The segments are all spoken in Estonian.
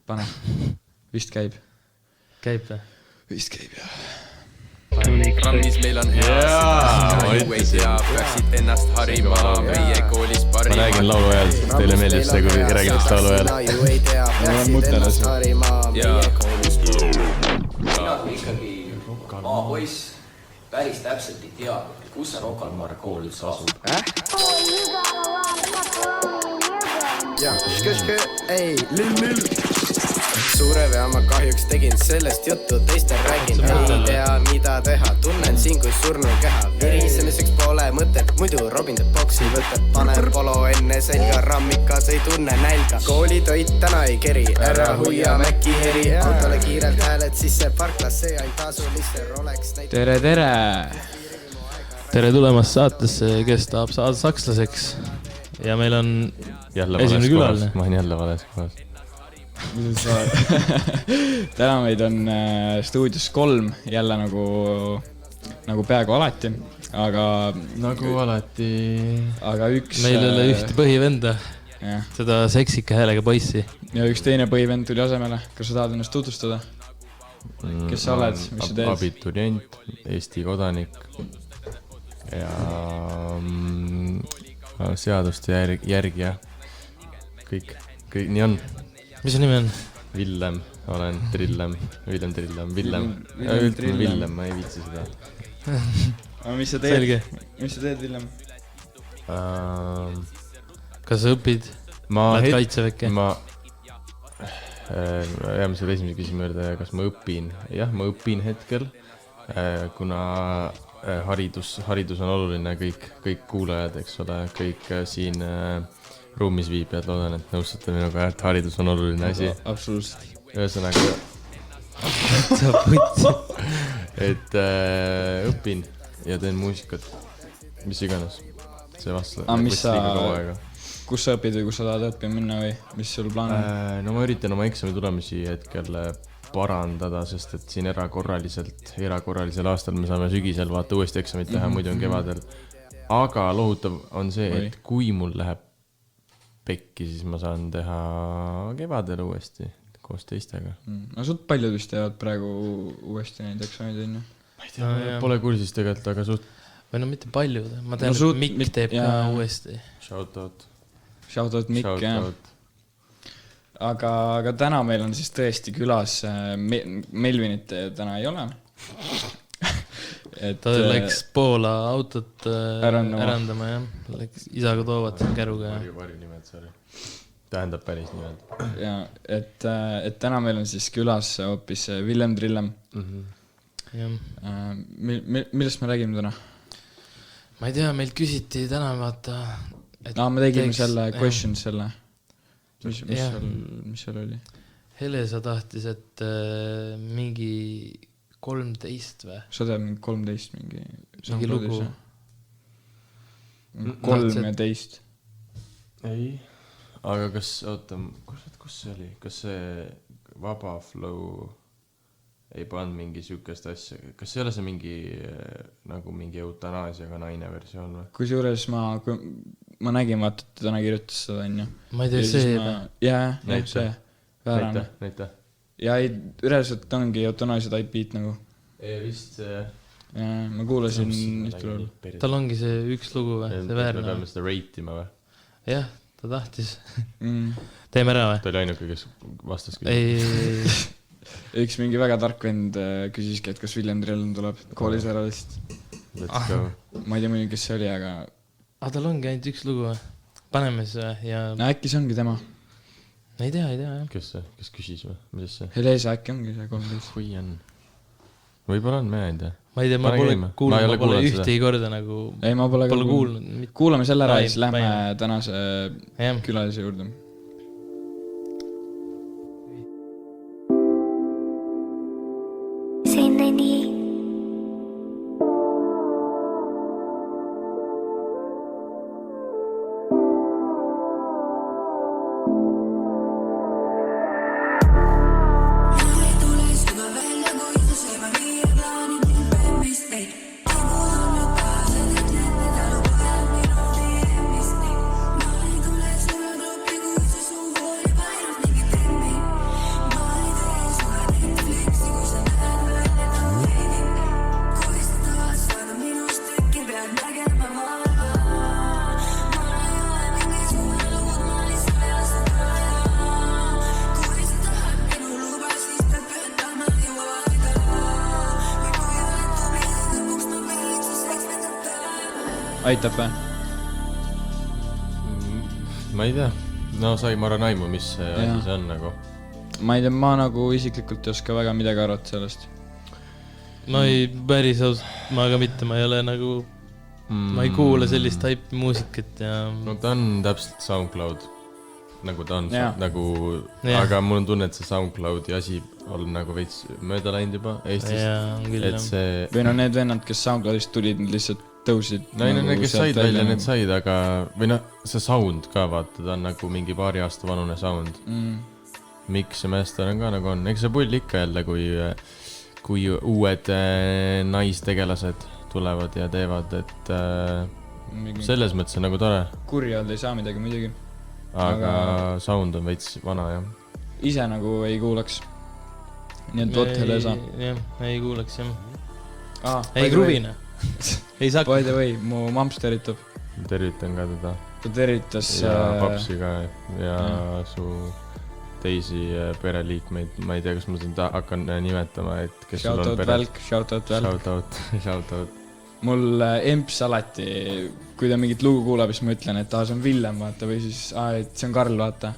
Pane. Vist käib. Käib või? Vist käib, jah. Rammis meil on hea ei tea, peaksid ennast harima meie koolis parima. Ma räägin laulu ajal, sest teile meeldib see, kui räägin neist laulu ajal. Mul on mõteles. Mina kui ikkagi A-poiss päris täpselt ei tea, kus see Rocca al Mare kool üldse asub. Suure vea ma kahjuks tegin sellest juttu, teistel räägin, ei tea mida teha, tunnen siin kui surnu keha, virisemiseks pole mõtet, muidu Robin teeb boksi võtet, pane polo enne selga, rammikas ei tunne nälga, koolitoit täna ei keri, ära huia mäkki heri, autole kiirelt hääled sisse, parklas see ainult tasulisse Rolex näit. Tere! Tere tulemast saatesse, kes tahab saada sakslaseks ja meil on esimene külaline. Ma olen jälle vales kohas. Täna meid on stuudios 3 jälle nagu peaaegu alati, aga üks meil ei ole ühte põhivenda, jah. seda seksika häälega poissi ja üks teine põhivend tuli asemele. Kas sa tahad ennast tutvustada? Kes sa oled? Mis sa teed? Abiturient, Eesti kodanik ja seaduste järgi ja kõik nii on. Mis su nimi on? Villem, olen Trillem, Villem, ma ei viitsi seda. Aga mis sa teed? Selge. Mis sa teed, Villem? Kas sa õpid? Lähed kaitseväkke? Jääme selle esimese küsima juurde, kas ma õpin? Jah, ma õpin hetkel, kuna haridus on oluline, kõik kuulajad, eks ole, kõik siin ruumis viibijad, loodan, et nõustate minuga, et haridus on oluline asi. Absoluutselt. Ühesõnaga, et õpin ja teen muusikat, mis iganes. See vasta. Kus sa õpid või kus sa tahad õppima minna või mis sul plaan on? No ma üritan oma eksami tulemusi hetkel parandada, sest et siin erakorralisel aastal me saame sügisel vaata uuesti eksamit teha, muidu on kevadel. Aga lohutav on see, et kui mul läheb pekki, siis ma saan teha kevadel uuesti koos teistega. No sult paljud vist teevad praegu uuesti neid eksamid, on ju? Ma ei tea, pole kursis tegelikult, aga suht... Või no mitte paljud, ma tean, et Mikk teeb ka uuesti. Shoutout Mikk, jah. Aga täna meil on siis tõesti külas Melvinit täna ei ole. Ta läks Poola autot ärandama, jah. Läks isaga toovad käruga. Varjunimed, sorry. Tähendab päris nimed. Ja, et täna meil on siis külas hoopis Villem Trillem. Millest me räägime täna? Ma ei tea, meilt küsiti täna vaata... me tegime selle question selle. Mis seal oli? Helesa tahtis, et mingi 13 või? Sa tead mingi 13 mingi lugu. 13. Ei, aga kas, kus see oli? Kas see Vaba Flow ei pannud mingi sükest asja? Kas see ei ole see mingi eutanaasiaga naine versioon või? Kusjuures ma nägin, vaata, et täna kirjutas seda, on ju. Ma ei tea, see või? Jaa, see. Väärane. Näita. Ja üleselt ongi eutanaasia type beat nagu. Vist see... Ma kuulasin ühte loolu. Tal ongi see üks lugu või? See väärne. Me peame seda rate'ima või? Jah, ta tahtis. Teeme ära või? Ta oli ainuke, kes vastas küll. Ei. Üks mingi väga tark vend küsiski, et kas Villem Trillem tuleb koolis ära vist. Let's go. Ma ei tea muidugi, kes see oli, aga... tal ongi ainult üks lugu või? Paneme see ja... No äkki see ongi tema. Ei tea, jah. Kes küsis või? Mis see? Helesa äkki ongi see 13. Kui on? Võib-olla on, me ei tea. Ma ei tea, ma pole ühtegi korda nagu... Ei, ma pole kuulnud. Kuulame selle ära ja siis lähme tänase külalise juurde. aitab või? Ma ei tea. No sai Maran aimu, mis asi see on nagu. Ma ei tea, ma nagu isiklikult ei oska väga midagi arvata sellest. Ma ei päris ma ka mitte, ma ei ole nagu, ma ei kuule sellist hype muusikat ja... No ta on täpselt SoundCloud, nagu ta on, nagu, aga mul on tunne, et see SoundCloudi asi on nagu veits mööda läinud juba Eestist, et see... Või no need vennad, kes SoundCloudist tulid, need lihtsalt tõusid. No nagu need, kes said välja, need said, aga, või noh, see sound ka, vaata, ta on nagu mingi paari aasta vanune sound. Miks ja Master on ka nagu on, eks see pull ikka jälle, kui uued naistegelased tulevad ja teevad, et selles mõttes on nagu tore. Kurjad ei saa midagi muidugi. Aga sound on veits vana, jah. Ise nagu ei kuulaks. Nii et Vothel ei saa. Jah, ei kuulaks, jah. Ei kruvine. Ei saa. By the way, mu mamps tervitab. Tervitan ka teda. Ta tervitas... Ja papsi ka ja su teisi pereliikmeid. Ma ei tea, kas ma seda hakkan nimetama, et kes sul on pere... Shoutout Välk. Shoutout. Mul emps alati, kui ta mingit lugu kuulab, siis ma ütlen, et see on Villem, vaata, või siis, et see on Karl, vaata.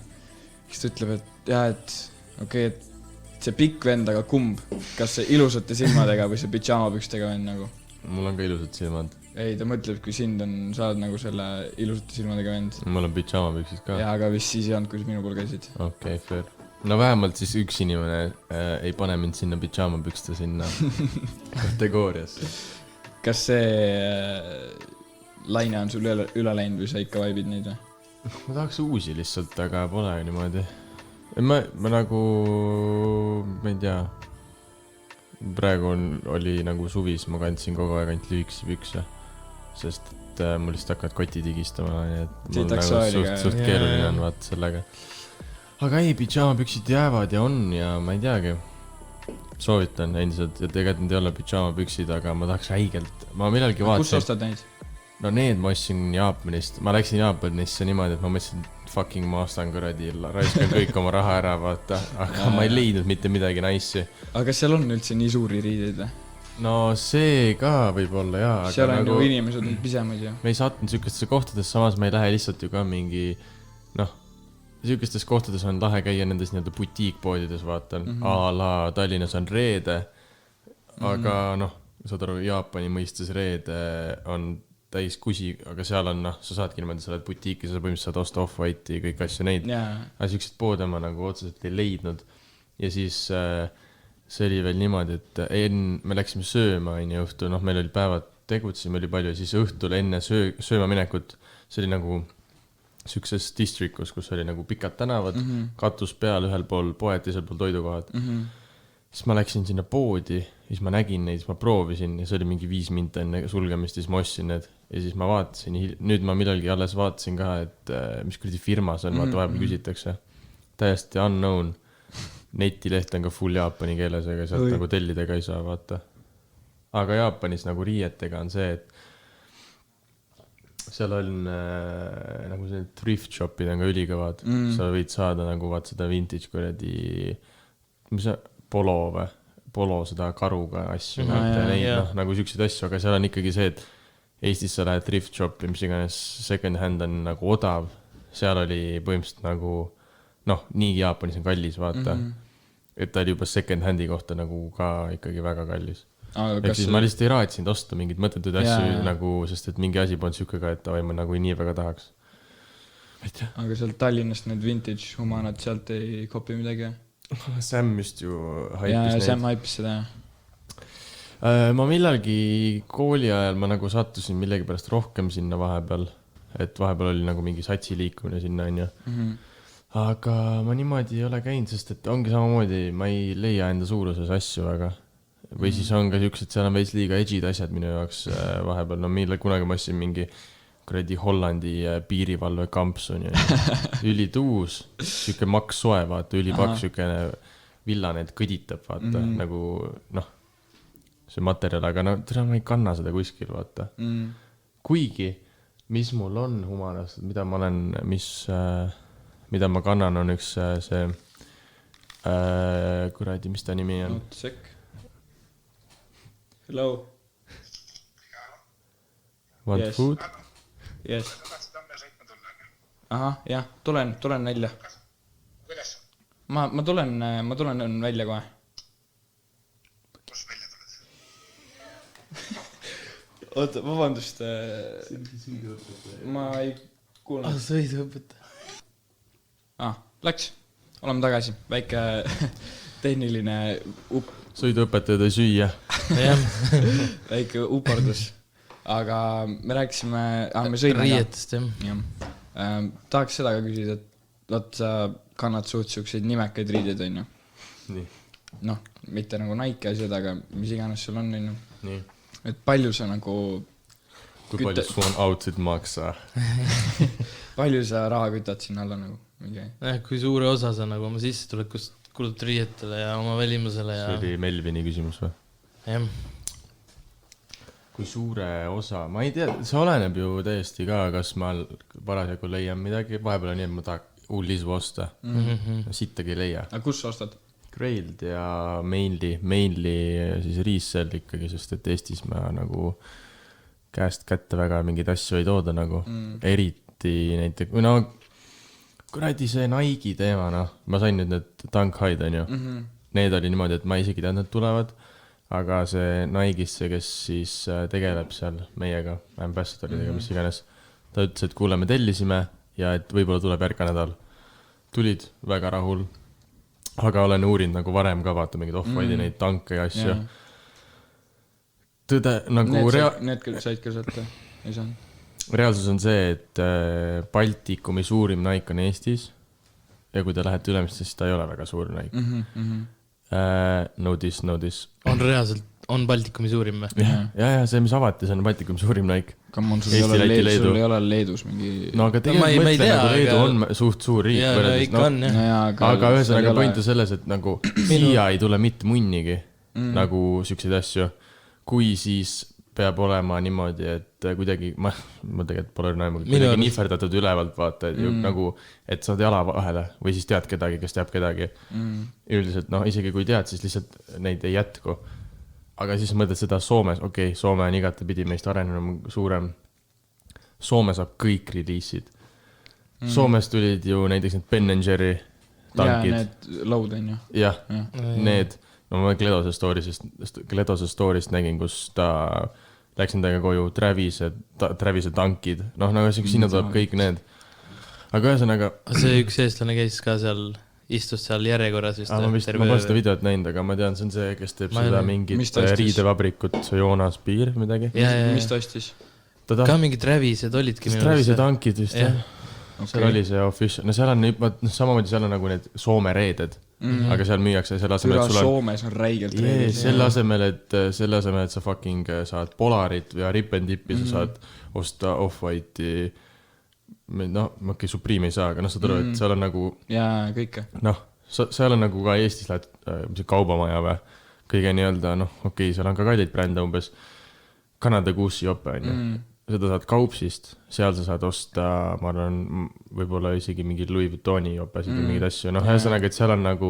Siis ta ütleb, et jah, et okei, et see pikk vend, aga kumb? Kas see ilusate silmadega või see pidžaamapükstega vend nagu? Mul on ka ilusad silmad. Ei, ta mõtleb, kui sind on, sa oled nagu selle ilusate silmadega vend. Mul on pidžaamapüksid ka. Jaa, aga vist siis ei olnud, kui sa minu pool käisid. Okei, fair. No vähemalt siis üks inimene ei pane mind sinna pidžaamapükste sinna kategooriasse. Kas see laine on sul üle läinud või sa ikka vaibid neid või? Ma tahaks uusi lihtsalt, aga pole niimoodi. Ma nagu, ma ei tea, praegu oli nagu suvis, ma kandsin kogu aeg ainult lühikesi pükse, sest et mul lihtsalt hakkavad kotid higistama, et mul nagu suht keeruline on vaata sellega. Aga ei, pidžaamapüksid jäävad ja on ja ma ei teagi. Soovitan endiselt, ja tegelikult need ei ole pidžaamapüksid, aga ma tahaks räigelt. Ma millalgi vaatasin. Kus ostad neid? No need ma ostsin Jaapanist. Ma läksin Jaapanisse niimoodi, et ma mõtlesin, fucking ma ostan kõradi, raiskan kõik oma raha ära, vaata. Aga ma ei leidnud mitte midagi naissi. Aga kas seal on üldse nii suuri riideid või? No see ka võib olla, jaa. Seal on nagu... ju inimesed pisemad ju. Me ei saatnud sükestesse kohtades, samas me ei lähe lihtsalt ju ka mingi, noh, sükestes kohtades on lahe käia nendes nii-öelda butiikpoodides, vaatan. A-la Tallinnas on Reede, aga noh, saad aru, Jaapani mõistes Reede on täis kusi, aga seal on, noh, sa saadki niimoodi, sa oled butiiki, sa põhimõtteliselt saad osta Off-White'i, kõik asju neid. Aga sükesed poode ma nagu otseselt ei leidnud. Ja siis see oli veel niimoodi, et me läksime sööma aine õhtu, noh, meil oli päevad tegutsime, oli palju, ja siis õhtul enne sööma minekut, see oli nagu sükses districtus, kus oli nagu pikad tänavad, katus peal, ühel pool poed, teisel pool toidukohad. Siis ma läksin sinna poodi, siis ma nägin neid, siis ma proovisin ja see oli mingi 5 minta enne sulgemist, siis ma ostsin need ja siis ma vaatasin, nüüd ma millalgi alles vaatasin ka, et mis kuradi firma see on, vaata vahepeal küsitakse. Täiesti unknown. Netileht on ka full jaapani keeles, aga sealt nagu tellidega ei saa, vaata. Aga Jaapanis nagu riietega on see, et seal on nagu see thrift shopid on ka ülikõvad. Sa võid saada nagu vaat seda vintage kuradi, mis see polo või? Polo seda karuga asju. Neid, nagu sükseid asju, aga seal on ikkagi see, et Eestis sa lähed thrift shopi, mis iganes second hand on nagu odav. Seal oli põhimõtteliselt nagu, noh, nii Jaapanis on kallis, vaata. Et ta oli juba second handi kohta nagu ka ikkagi väga kallis. Ehk siis ma lihtsalt ei raatsinud osta mingid mõttetud asju nagu, sest et mingi asi polnud sükega, et ma nagu nii väga tahaks. Aga sealt Tallinnast need vintage humanad sealt ei kopi midagi? Sam just ju haipis neid. Sam haipis seda, ma millalgi kooli ajal ma nagu sattusin millegi pärast rohkem sinna vahepeal, et vahepeal oli nagu mingi satsi liikumine sinna, on ju. Aga ma niimoodi ei ole käinud, sest et ongi samamoodi, ma ei leia enda suuruses asju väga. Või siis on ka üks, et seal on veits liiga edgid asjad minu jaoks vahepeal. No mille kunagi ma ostsin mingi kuradi Hollandi piirivalve kampsuni. Ülituus, siuke maks soe, vaata, ülipaks, siukene villane, et kõditab, vaata, nagu, noh, see materjal, aga no tere, ma ei kanna seda kuskil, vaata. Kuigi, mis mul on humanast, mida ma olen, mida ma kannan, on üks see, kuradi, mis ta nimi on? Sekk. Hello. Want Yes. food? Yes. Ahah, jah, tulen välja. Ma tulen välja kohe. Kus välja tuled? Oota, vabandust. Ma ei kuulnud. Sõiduõpetaja. Läks. Oleme tagasi. Väike tehniline Sõiduõpetajad ei süüa. väike upordus. Aga me rääkisime... me sõime Riietest, jah. Tahaks seda ka küsida, et vaat sa kannad suht siukseid nimekaid riideid, on ju? Nii. Noh, mitte nagu Nike asjad, aga mis iganes sul on, on ju? Nii. Et palju sa nagu... Kui palju su on outfit maksa? Palju sa raha kütad sinna alla nagu? Kui suure osa sa nagu oma sissetulekust kulud riietele ja oma välimusele ja... See oli Melvini küsimus või? Jah. Kui suure osa, ma ei tea, see oleneb ju täiesti ka, kas ma parasjagu leian midagi, vahepeal on nii, et ma tahaks ullisu osta, sittagi ei leia. Aga kus sa ostad? Grailed ja mainly siis resell ikkagi, sest et Eestis ma nagu käest kätte väga mingeid asju ei tooda nagu, eriti näiteks, või no kuradi see Nike teema, noh, ma sain nüüd need Dunk Hide, on ju, need oli niimoodi, et ma isegi teadnud, et tulevad, aga see Nike'sse, kes siis tegeleb seal meiega, ambassadoridega, mis iganes, ta ütles, et kuule, me tellisime ja et võib-olla tuleb järka nädal. Tulid väga rahul, aga olen uurinud nagu varem ka, vaata mingid off-white'i neid tanke ja asju. Tõde, nagu Need said ka sealt, ei saanud. Reaalsus on see, et Baltikumi suurim Nike on Eestis ja kui te lähete ülemist, siis ta ei ole väga suur Nike. No this. On reaalselt, on Baltikumi suurim või? Ja, see, mis avati, see on Baltikumi suurim Naik. Sul ei ole Leedus mingi... No aga tegelikult mõtle, nagu Leedu on suht suur riik. Aga ühesõnaga point on selles, et nagu siia ei tule mitte munnigi nagu sükseid asju. Kui siis peab olema niimoodi, et kuidagi, ma tegelikult pole näinud, kuidagi nihverdatud ülevalt vaata, et nagu, et saad jala vahele või siis tead kedagi, kes teab kedagi. Üldiselt, noh, isegi kui tead, siis lihtsalt neid ei jätku. Aga siis mõtled seda Soomes, okei, Soome on igatepidi meist arenenum suurem. Soome saab kõik release'id. Soomes tulid ju näiteks need Ben & Jerry tankid. Ja, need load on ju. Jah, need... No ma Gledose story'st nägin, kus ta läks endaga koju Travise tankid. Noh, nagu sinna tuleb kõik need. Aga ühesõnaga... See üks eestlane käis ka seal, istus seal järjekorras vist. Ma pole seda videot näinud, aga ma tean, see on see, kes teeb seda mingit riidevabrikut, Joonas Piir, midagi. Mis ta ostis? Ka mingid Travised olidki. Travise tankid vist, jah. Seal oli see official. No seal on samamoodi seal on nagu need Soome reeded. Aga seal müüakse selle asemel, et sul on... Soomes on räigelt reeded. Selle asemel, et sa fucking saad Polarit või Rip-n-Dippi, sa saad osta Off-White'i, noh, ma okei, Supreme ei saa, aga noh, sa turu, et seal on nagu... Jaa, kõike. Noh, seal on nagu ka Eestis lähed kaubamaja või kõige nii-öelda, noh, okei, seal on ka kallid brände umbes Kanada Goosey jope, on ju. Seda saad Kaupsist, seal sa saad osta, ma arvan, võib-olla isegi mingi Louis Vuittoni jopesid või mingid asju. Noh, ühesõnaga, et seal on nagu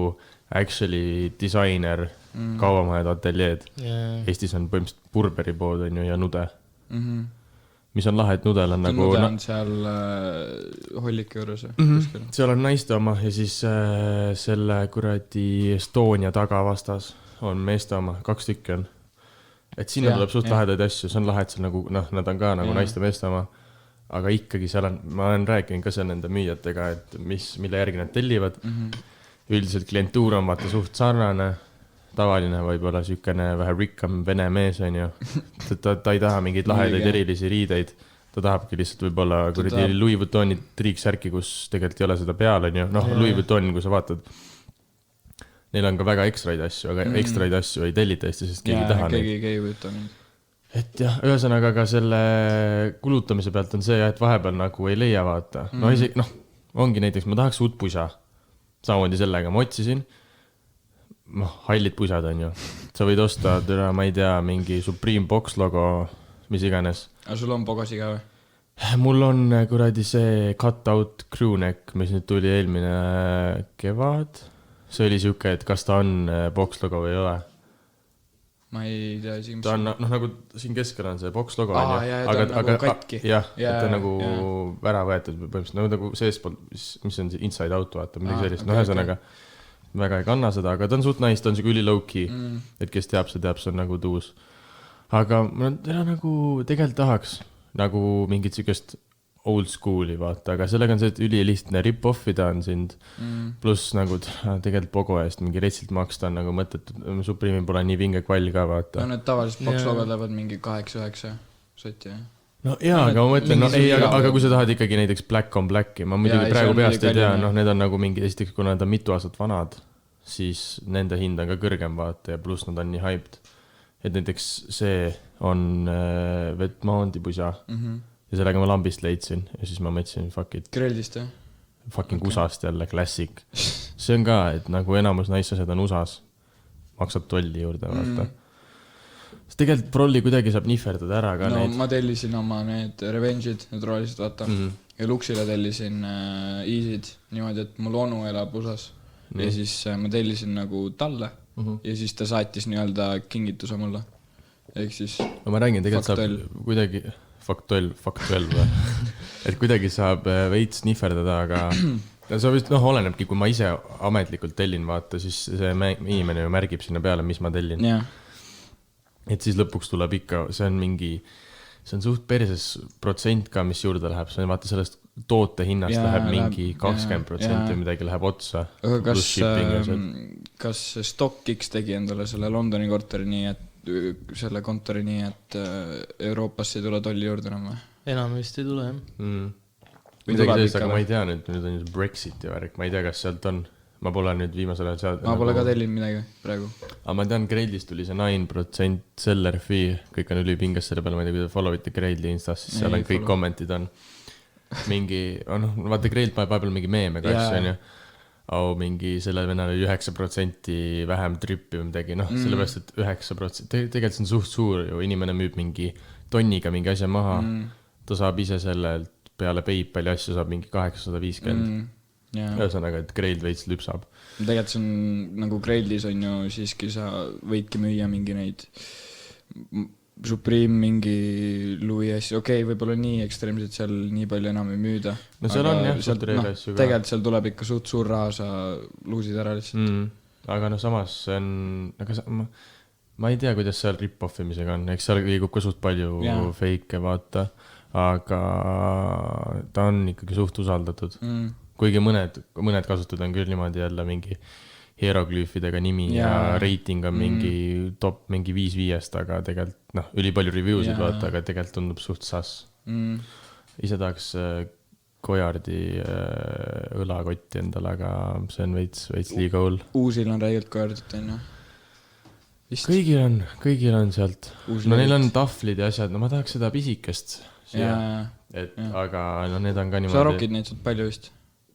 actually disainer, kaubamajad, ateljeed. Eestis on põhimõtteliselt Burberi pood, on ju, ja Nude. Mis on lahe, et Nudel on nagu... Nude on seal Holliki juures. Seal on naiste oma ja siis selle kuradi Estonia tagavastas on meeste oma, 2 tükki on. Et sinna tuleb suht lahedaid asju, see on lahe, et seal nagu, noh, nad on ka nagu naiste meeste oma, aga ikkagi seal on, ma olen rääkinud ka seal nende müüjatega, et mille järgi nad tellivad. Üldiselt klientuur on vaata suht sarnane, tavaline võib-olla sükene vähe rikkam vene mees, on ju. Ta ei taha mingeid lahedaid erilisi riideid, ta tahabki lihtsalt võib-olla Louis Vuittoni triiksärki, kus tegelikult ei ole seda peal, on ju. Noh, Louis Vuitton, kui sa vaatad, neil on ka väga ekstraid asju, aga ekstraid asju ei tellita Eestis, sest keegi taha neid. Keegi võtta neid. Et jah, ühesõnaga ka selle kulutamise pealt on see, et vahepeal nagu ei leia vaata. No isegi, noh, ongi näiteks, ma tahaks uut pusa. Samamoodi sellega ma otsisin. Hallid pusad on ju. Sa võid osta, ma ei tea, mingi Supreme Box logo, mis iganes. Aga sul on pogasi ka või? Mul on kuradi see cut-out crewneck, mis nüüd tuli eelmine kevad. See oli siuke, et kas ta on box logo või ei ole. ma ei tea isegi, ta on nagu siin keskel on see boks logo Aa, jaa, ta on nagu katki. jah, et Jaa, ta on nagu jaa. ära võetud põhimõtteliselt nagu seespool, mis on see inside out vaata, midagi sellist, okei, ühesõnaga väga ei kanna seda, aga ta on suht nice, ta on siuke üli low-key, et kes teab, see on nagu tuus. Aga ma nagu tegelikult tahaks nagu mingit siukest old school'i vaata, aga sellega on see, et üli lihtne rip-offida on sind, pluss nagu tegelikult Pogo eest mingi retsilt maksta on nagu mõttetud, Supreme'il pole nii vinge kvall ka vaata. No need tavaliselt box-logod lähevad mingi 8-9 sotti, jah. No jaa, aga ma mõtlen, aga kui sa tahad ikkagi näiteks Black on Blacki, ma muidugi praegu peast ei tea, need on nagu mingi, esiteks kuna nad on mitu aastat vanad, siis nende hind on ka kõrgem vaata ja pluss nad on nii hyped. Et näiteks see on Vetmoundi pusa ja sellega ma lambist leidsin ja siis ma mõtlesin fuck it. Grellist, jah? Fucking usast jälle, klassik. See on ka, et nagu enamus naissased on usas, maksab tolli juurde vaata. Tegelikult prolli kuidagi saab nihverdada ära ka neid. Ma tellisin oma need Revenge'id, need rohelised vaata ja Luxile tellisin Easy'd niimoodi, et mul onu elab usas ja siis ma tellisin nagu talle ja siis ta saatis nii-öelda kingituse mulle. Ehk siis ma räägin, tegelikult saab kuidagi faktuell või? Et kuidagi saab veits nihverdada, aga see vist olenebki, kui ma ise ametlikult tellin vaata, siis see inimene ju märgib sinna peale, mis ma tellin. Et siis lõpuks tuleb ikka, see on suht perses protsent ka, mis juurde läheb, see on vaata sellest toote hinnast läheb mingi 20% või midagi läheb otsa. Aga kas StockX tegi endale selle Londoni kontori nii, et Euroopasse ei tule tolli juurde enam või? Enam vist ei tule, jah. Midagi sellist, aga ma ei tea nüüd on Brexit ja värk, ma ei tea, kas sealt on. Ma pole nüüd viimasel ajal ma pole ka tellin midagi praegu. Aga ma tean, Grailist tuli see 9% seller fee, kõik on ülipingas selle peale, ma ei tea, kui te followite Graili Instas, siis seal on kõik kommentid on mingi, vaata Grailt vahepeal mingi meeme ka asja on ju, mingi selle vennal oli 9% vähem trippi või midagi, sellepärast, et 9%, tegelikult see on suht suur ju, inimene müüb mingi tonniga mingi asja maha, ta saab ise sellelt peale PayPali asju saab mingi 850. Ühesõnaga, et Grail veits lüpsab. Tegelikult see on, nagu Grailis on ju siiski sa võidki müüa mingi neid Supreme, mingi Louis asju. Okei, võib-olla nii ekstreemselt seal nii palju enam ei müüda. No seal on jah, suht reile asju ka. Tegelikult seal tuleb ikka suht suur raha, sa luusid ära lihtsalt. Aga samas see on, ma ei tea, kuidas seal rip-offimisega on, eks seal liigub ka suht palju fake vaata, aga ta on ikkagi suht usaldatud. Kuigi mõned kasutud on küll niimoodi jälle mingi hieroglüüfidega nimi ja rating on mingi top, mingi 5-5, aga tegelikult, üli palju reviewsid vaata, aga tegelikult tundub suht sass. Ise tahaks Goyardi õlakotti endale, aga see on veits liiga hull. Uusil on räigelt Goyardit, on ju? Kõigil on sealt. Neil on tahvlid ja asjad, ma tahaks seda pisikest. Aga need on ka niimoodi. Sa rokid neid suht palju vist?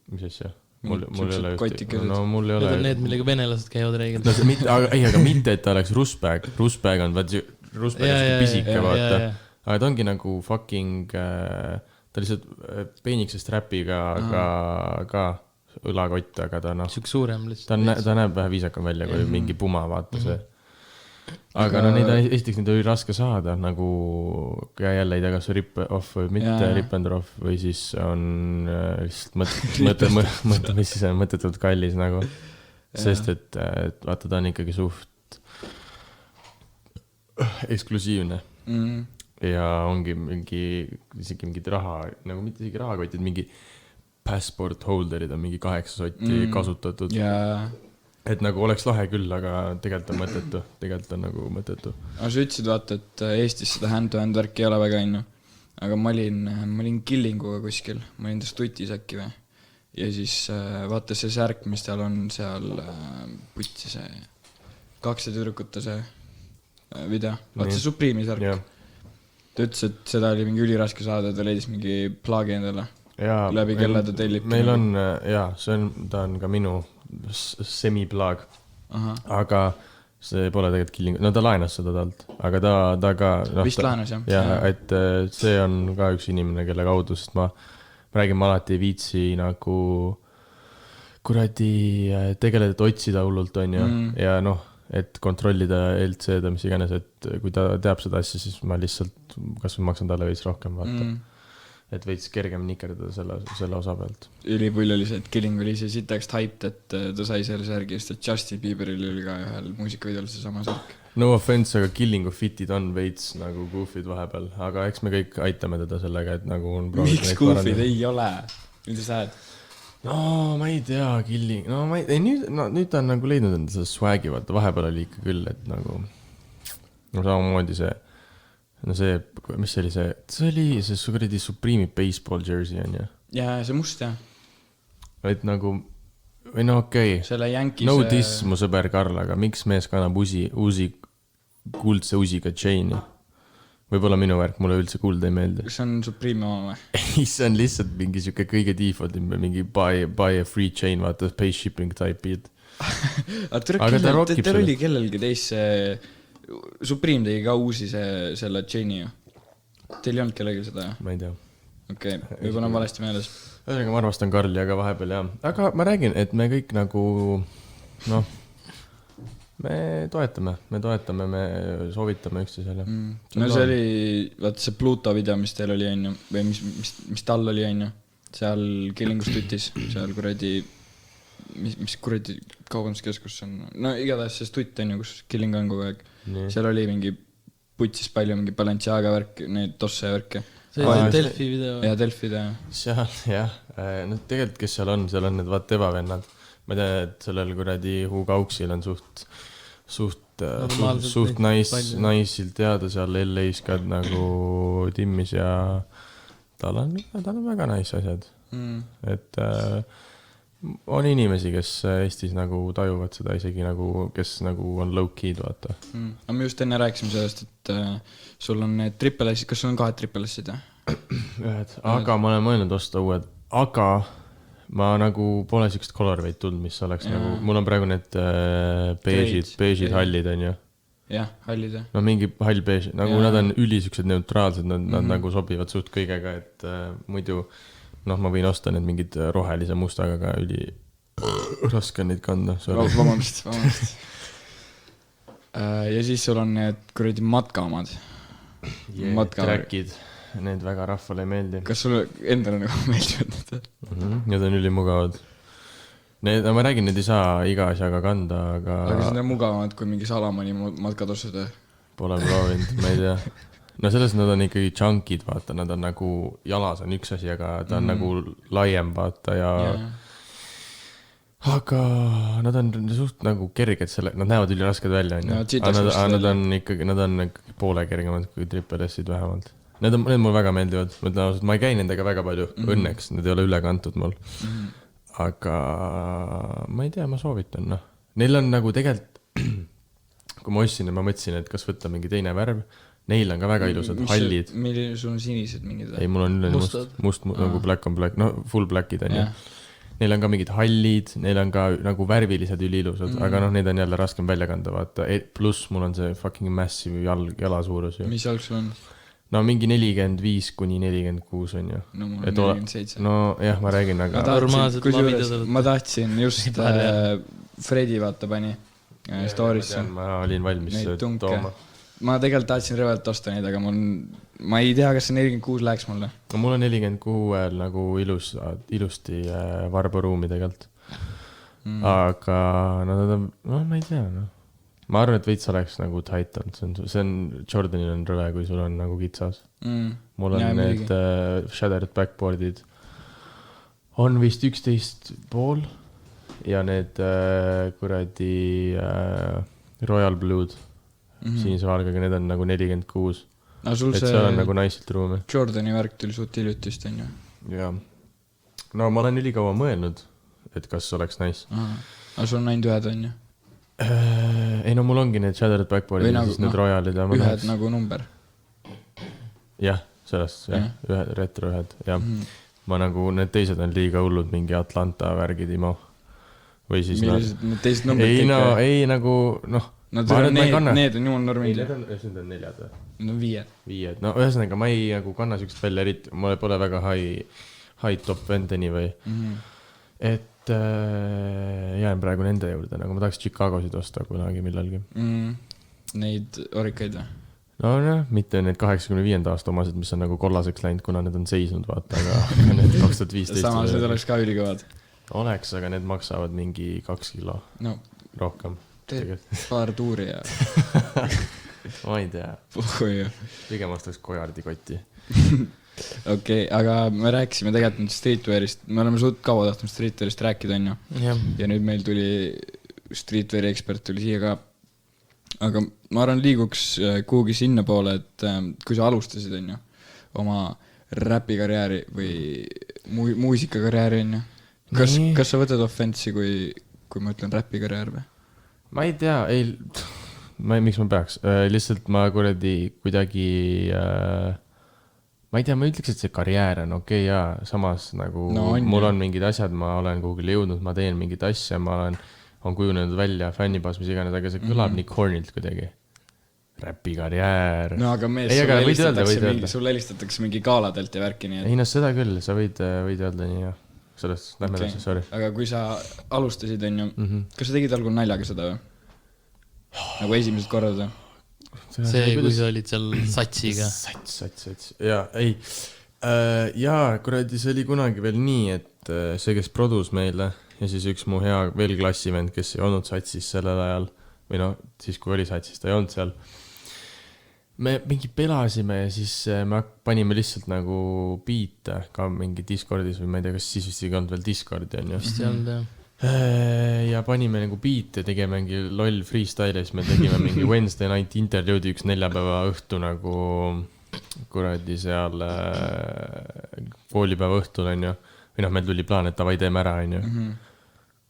Mis asja? Mul ei ole ühti. Need on need, millega venelased käivad reegelt. Aga mitte, et ta oleks Rusbag. Rusbag on pisike, vaata. Aga ta ongi nagu fucking, ta lihtsalt peeniksest räpiga ka õlakott, aga ta Siuk suurem lihtsalt. Ta näeb vähe viisakam välja, kui mingi puma, vaata see. Aga esiteks neid oli raske saada, nagu jälle ei tea, kas rip-off või mitte rip-and-off või siis on lihtsalt mõttetult kallis nagu. Sest et vaata, ta on ikkagi suht eksklusiivne ja ongi isegi mingid raha, nagu mitte isegi rahakotid, mingi passport holderid on mingi 8 sotti kasutatud. Et nagu oleks lahe küll, aga tegelikult on mõttetu. Tegelikult on nagu mõttetu. Aga sa ütlesid vaata, et Eestis seda hand-to-hand värki ei ole väga innu. Aga ma olin Killinguga kuskil, ma olin ta Stutis äkki või. Ja siis vaata see särk, mis tal on seal putsi see 2 tüdrukute see video. Vaata see Supreme'i särk. Ta ütles, et seda oli mingi üliraske saada, ta leidis mingi plaagi endale. Läbi kelle ta tellib. Meil on, ta on ka minu semi-plaag, aga see pole tegelikult Killingu, ta laenas seda talt, aga ta ka vist laenas, jah. Ja, et see on ka üks inimene, kelle kaudu, sest ma räägin, ma alati ei viitsi nagu kuradi tegeleda, et otsida hullult on ju, ja et kontrollida LC-da, mis iganes, et kui ta teab seda asja, siis ma lihtsalt kas või maksan talle veits rohkem, vaata. Et veits kergem nikerdada selle osa pealt. Ülipull oli see, et Killing oli see sitakst hyped, et ta sai selle särgi, just et Justin Bieberil oli ka ühel muusikavideol see sama särk. No offense, aga Killingu fitid on veits nagu goofid vahepeal, aga eks me kõik aitame teda sellega, et nagu on miks goofid ei ole? Mida sa oled? No ma ei tea, Killing, no ma ei, nüüd ta on nagu leidnud enda seda swagi, vaata, vahepeal oli ikka küll, et nagu no samamoodi see no see, mis see oli see oli see kuradi Supreme'i baseball jersey on ju. Ja see must jah. Et nagu, või no okei. Selle Yankees... No diss mu sõber Karl, aga miks mees kannab uusi kuldse usiga chain'i? Võib-olla minu värk, mulle üldse kuld ei meeldi. See on Supreme oma või? Ei, see on lihtsalt mingi siuke kõige default, mingi buy a free chain, vaata, pay shipping type beat. Aga ta oli kellelgi teisse... Supreme tegi ka uusi selle chain'i ju. Teil ei olnud kellegi seda? Ma ei tea. Okei, võib-olla on valesti meeles. Ühesõnaga, ma arvastan Karli, aga vahepeal jah. Aga ma räägin, et me kõik nagu, noh, me toetame, me soovitame üksteisele. No see oli, vaata see Pluto video, mis teil oli, on ju, või mis tal oli, on ju, seal Killingus tutis, seal kuradi, mis kuradi kaubanduskeskus on, no igatahes see tutt on ju, kus Killing on kogu aeg. Seal oli mingi putsis palju, mingi Balenciaga värk, need tosse värke. See oli Delfi video. Ja Delfi video. Seal, jah. No tegelikult, kes seal on need vaat ebavennad. Ma ei tea, et sellel kuradi Hugauksil on suht naisilt teada seal LA-s ka nagu timmis ja tal on väga nice asjad. Et on inimesi, kes Eestis nagu tajuvad seda isegi nagu, kes nagu on low-key'd, vaata. Aga me just enne rääkisime sellest, et sul on need triple S-id, kas sul on 2 triple S-id? Ühed, aga ma olen mõelnud osta uued, aga ma nagu pole siukest colorway'd tulnud, mis oleks nagu, mul on praegu need beežid hallid, on ju. Jah, hallid, jah. No mingi hall beež, nagu nad on ülisüksed neutraalsed, nad nagu sobivad suht kõigega, et muidu noh, ma võin osta need mingid rohelise mustaga, aga üli raske neid kanda. Vabandust. Ja siis sul on need kuradi matkaomad. Trackid, need väga rahvale ei meeldi. Kas sulle endale nagu meeldivad need? Need on ülimugavad. Ma räägin, need ei saa iga asjaga kanda, aga... Aga see on mugavamad kui mingi Salamoni matkatossud? Pole proovinud, ma ei tea. No selles nad on ikkagi chunkid, vaata, nad on nagu, jalas on üks asi, aga ta on nagu laiem, vaata, ja aga nad on suht nagu kerged selle, nad näevad ülirasked välja, aga nad on ikkagi poole kergemad kui triple S-id vähemalt. Need mul väga meeldivad, ma ütlen ausalt, ma ei käi nendega väga palju, õnneks, need ei ole üle kantud mul. Aga ma ei tea, ma soovitan, noh. Neil on nagu tegelikult, kui ma ostsin, ma mõtlesin, et kas võtta mingi teine värv. Neil on ka väga ilusad hallid. Meil sul on sinised mingid? Ei, mul on must nagu black on black, no full blackid on ju. Neil on ka mingid hallid, neil on ka nagu värvilised üliilusad, aga noh, neid on jälle raskem välja kanda, vaata. Pluss mul on see fucking massive jalasuurus ju. Mis jalg sul on? No mingi 45 kuni 46 on ju. No mul on 47. No jah, ma räägin, aga... Ma tahtsin just Fredi vaata pani storisse. Ma olin valmis tooma. Ma tegelikult tahtsin rõvelt osta neid, aga ma ei tea, kas see 46 läheks mulle. No mul on 46 nagu ilusti varbaruumi tegelikult. Aga no ma ei tea. No. Ma arvan, et veits oleks nagu tight olnud. See on Jordanil on rõve, kui sul on nagu kitsas. Mul on need shattered backboardid. On vist 11,5 ja need kuradi Royal Blue'd. Siinse valgaga, need on nagu 46. Et seal on nagu naisilt ruumi. Jordani värk tuli suht hiljutist, on ju? Jaa. No ma olen ülikaua mõelnud, et kas oleks nice. Aga sul on ainult ühed, on ju? Ei no mul ongi need shattered backboardid ja siis need royalid. Ühed nagu number? Jah, sellest, jah. Retro ühed, jah. Ma nagu, need teised on liiga hullud, mingi Atlanta värgid imo. Või siis need teised numbrid kõik? Ei nagu, noh. Need on jumal normid. Need on 4 või? Need on 5. No ühesõnaga, ma ei nagu kanna sükest välja, eriti, ma pole väga high top vend anyway. et jään praegu nende juurde, nagu ma tahaks Chicagosid osta kunagi millalgi. Neid orikaid või? No jah, mitte need 85. aasta omased, mis on nagu kollaseks läinud, kuna need on seisnud, vaata, aga need 2015. Samas need oleks ka ülikõvad. Oleks, aga need maksavad mingi 2 kilo no, rohkem. Teed paar tuuri ja... ma ei tea. Pigem ostaks kojardikotti. Okei, aga me rääkisime tegelikult nüüd streetwearist. Me oleme suht kaua tahtnud streetwearist rääkida, on ju. Ja nüüd meil tuli streetweari ekspert tuli siia ka. Aga ma arvan, liiguks kuhugi sinna poole, et kui sa alustasid, on ju, oma räpikarjääri või muusikakarjääri, on ju. Kas sa võtad offensi, kui ma ütlen räpikarjäär või? Ma ei tea, miks ma peaks. Lihtsalt ma kuidagi, ma ei tea, ma ütleks, et see karjäär on okei ja samas nagu mul on mingid asjad, ma olen kuhugile jõudnud, ma teen mingid asja, on kujunenud välja fännipaas, mis iganes, aga see kõlab nii cornilt kuidagi. Räpikarjäär. No aga mees, sul helistatakse mingi gaaladelt ja värki nii. Ei, no seda küll, sa võid öelda nii, jah. Sellest, lähme edasi, sorry. Aga kui sa alustasid, on ju, kas sa tegid algul naljaga seda või? Nagu esimesed korrad või? See, kui sa olid seal satsiga. Sats. Jaa, ei. Jaa, kuradi, see oli kunagi veel nii, et see, kes produs meile ja siis üks mu hea veel klassivend, kes ei olnud satsis sellel ajal, või no, siis kui oli satsis, ta ei olnud seal. Me mingi pelasime ja siis me panime lihtsalt nagu biite ka mingi Discordis või ma ei tea, kas siis vist ei olnud veel Discordi, on ju. Vist ei olnud, jah. Ja panime nagu biite, tegime mingi loll freestyle ja siis me tegime mingi Wednesday night interlude'i üks 4 päeva õhtu nagu kuradi seal koolipäeva õhtul, on ju. Või noh, meil tuli plaan, et davai teeme ära, on ju.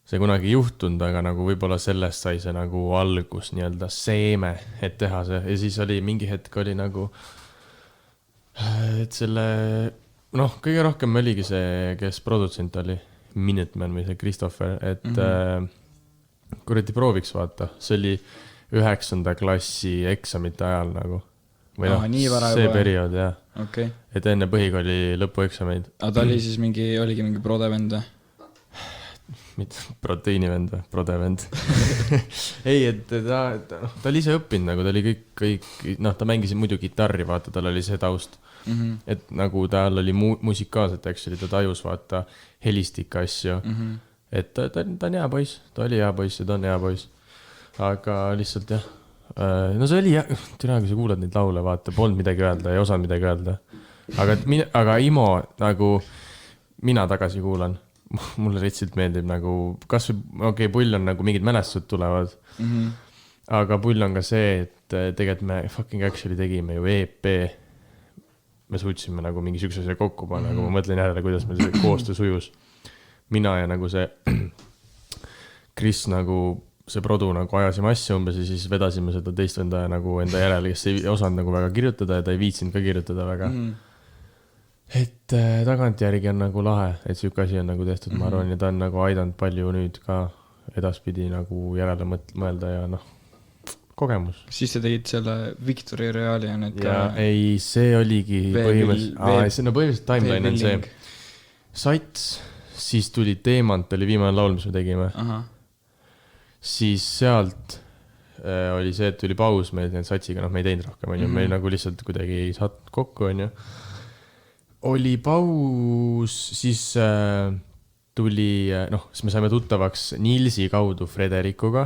See kunagi ei juhtunud, aga nagu võib-olla sellest sai see nagu algus nii-öelda seeme, et teha see. Ja siis oli mingi hetk oli nagu, et selle, noh, kõige rohkem oligi see, kes produtsent oli, Minuteman või see Christopher, et kuradi prooviks vaata. See oli 9. klassi eksamite ajal nagu. Või noh, see periood, jah. Okay. Et enne põhikooli lõpueksameid. Aga ta oli siis oligi mingi prodevend või? Mitte proteiinivend või? Prodevend. Ei, et ta oli ise õppinud, nagu ta oli kõik, noh, ta mängis muidu gitarri, vaata, tal oli see taust. Et nagu tal oli musikaalselt, actually, ta tajus, vaata, helistika asju. Et ta on hea poiss, ta oli hea poiss ja ta on hea poiss. Aga lihtsalt, jah. No see oli, tina, kui sa kuulad neid laule, vaata, polnud midagi öelda, ei osanud midagi öelda. Aga Imo, nagu mina tagasi kuulan, mulle retsilt meeldib nagu, kas või, pull on nagu mingid mälestused tulevad, aga pull on ka see, et tegelikult me fucking actually tegime ju EP, me suutsime nagu mingi süksese kokku panna, nagu ma mõtlen järele, kuidas meil see koostöö sujus. Mina ja nagu see Chris nagu see produ nagu ajasime asja umbes ja siis vedasime seda teist venda nagu enda järele, kes ei osanud nagu väga kirjutada ja ta ei viitsinud ka kirjutada väga. Et tagantjärgi on nagu lahe, et siuke asi on nagu tehtud, ma arvan, ja ta on nagu aidanud palju nüüd ka edaspidi nagu järele mõelda ja noh, kogemus. Siis te tegid selle Victory Reali ja need ja ka... ei, see oligi põhimõtteliselt timeline on see. Sats, siis tuli Teemant, oli viimane laul, mis me tegime. Siis sealt oli see, et tuli paus meil satsiga, noh, me ei teinud rohkem, on ju, meil nagu lihtsalt kuidagi ei saanud kokku, on ju. Oli paus, siis tuli, noh, siis me saime tuttavaks Nilsi kaudu Frederikuga,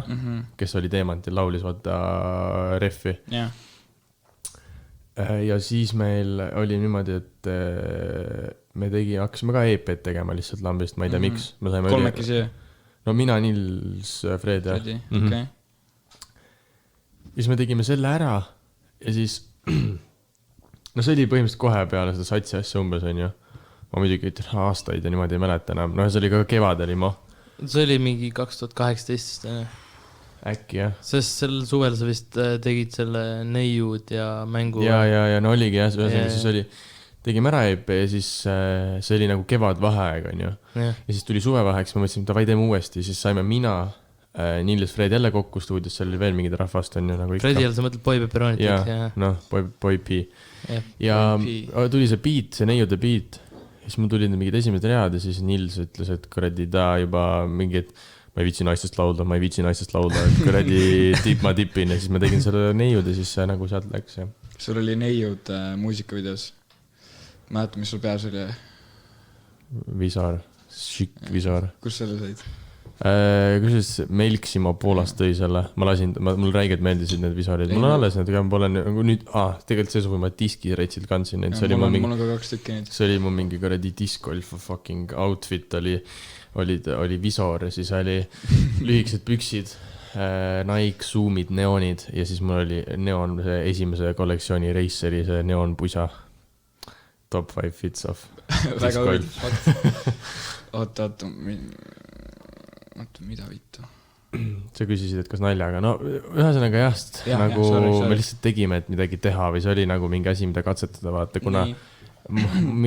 kes oli Teemantil, laulis vaata reffi. Ja siis meil oli niimoodi, et me hakkasime ka EP-d tegema lihtsalt lambist, ma ei tea miks. Kolmekesi? No mina, Nils, Fred ja. Okay. Siis me tegime selle ära ja siis... No see oli põhimõtteliselt kohe peale seda satsi asja umbes, on ju. Ma muidugi ütlen aastaid ja niimoodi ei mäleta enam. No see oli ka kevad oli ma. See oli mingi 2018. Äkki, jah. Sest sel suvel sa vist tegid selle neiud ja mängu. Ja, no oligi jah. Siis oli, tegime ära EP ja siis see oli nagu kevad vaheaeg, on ju. Ja siis tuli suvevaheaeg, siis ma mõtlesin, et davai teeme uuesti. Siis saime mina, Nils, Fred jälle kokku stuudios, seal oli veel mingid rahvast, on ju. Nagu Fredi jälle, sa mõtled Boy Pepperonit. Ja, noh, Boy P. Ja tuli see beat, see neiude beat siis mul tulid mingid esimesed read ja siis Nils ütles, et kuradi ta juba mingi, et ma ei viitsi naistest laulda, et kuradi ma tipin ja siis ma tegin selle neiud ja siis see nagu sealt läks ja. Sul oli neiud muusikavideos. Mäletan, mis sul peas oli? Visar, šik visar. Kus selle said? Kusjuures Melksima Poolast tõi selle, ma lasin, mul räigelt meeldisid need visarid, mul on alles need, aga ma pole nüüd, tegelikult see suvi ma diskireitsilt kandsin neid, mul on ka 2 tükki neid. See oli mu mingi kuradi discgolf fucking outfit oli visor ja siis oli lühikesed püksid, Nike, Zoomid, neonid ja siis mul oli neon, see esimese kollektsiooni Raceri, see neon pusa. Top 5 fits off. Väga huvitav. Oota, mida vittu? Sa küsisid, et kas naljaga. No ühesõnaga nagu me lihtsalt tegime, et midagi teha või see oli nagu mingi asi, mida katsetada, vaata, kuna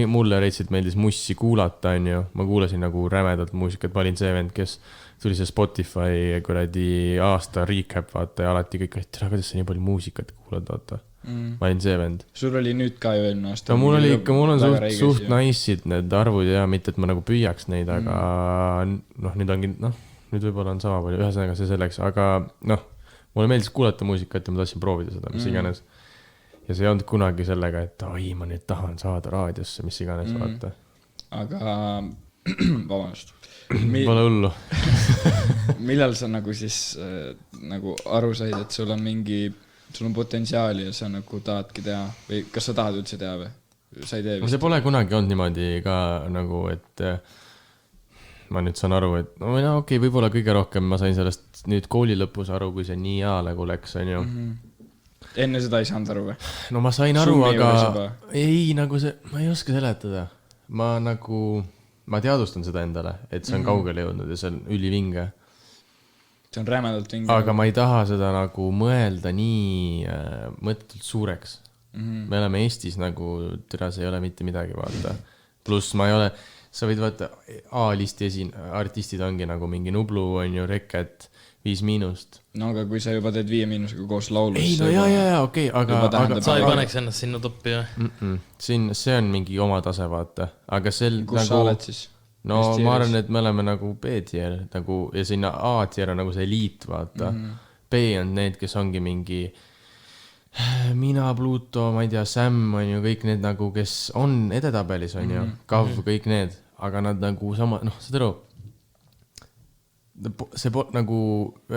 mulle reitselt meeldis mussi kuulata, on ju. Ma kuulasin nagu rämedalt muusikat, ma olin see vend, kes tuli see Spotify kuradi aasta recap, vaata, ja alati kõik, et tere, kuidas sa nii palju muusikat kuulad, vaata. Ma olin see vend. Sul oli nüüd ka ju eelmine aasta. No mul oli ikka, mul on suht naissid need arvud ja mitte, et ma nagu püüaks neid, aga nüüd ongi, nüüd võib-olla on sama palju, ühesõnaga see selleks, aga mulle meeldis kuulata muusikat ja ma tahtsin proovida seda, mis iganes. Ja see ei olnud kunagi sellega, et oi, ma nüüd tahan saada raadiosse, mis iganes, vaata. Aga, vabandust. Pole hullu. Millal sa nagu siis nagu aru said, et sul on potentsiaali ja sa nagu tahadki teha või kas sa tahad üldse teha või? Sa ei tee vist? See pole kunagi olnud niimoodi ka nagu, et ma nüüd saan aru, et okei, võib-olla kõige rohkem ma sain sellest nüüd kooli lõpus aru, kui see nii nagu läks, on ju. Enne seda ei saanud aru või? No ma sain aru, aga ei, nagu see, ma ei oska seletada. Ma teadustan seda endale, et see on kaugele jõudnud ja see on ülivinge. See on rämedalt vinge. Aga ma ei taha seda nagu mõelda nii mõttetult suureks. Me oleme Eestis nagu, see ei ole mitte midagi, vaata. Pluss ma ei ole, sa võid vaata, A-listi artistid ongi nagu mingi Nublu, on ju, Reket, 5-. No aga kui sa juba teed 5- koos laulus. Ei, no okei, aga sa ei paneks ennast sinna toppi, või? See on mingi oma tase, vaata. Aga sel kus nagu... sa oled siis? No ma arvan, et me oleme nagu B-tier nagu, ja sinna A-tier on nagu see eliit, vaata. B on need, kes ongi mingi Mina, Pluto, ma ei tea, Sam on ju kõik need nagu, kes on edetabelis, on ju, Kav, kõik need, aga nad nagu sama, saad aru, see nagu,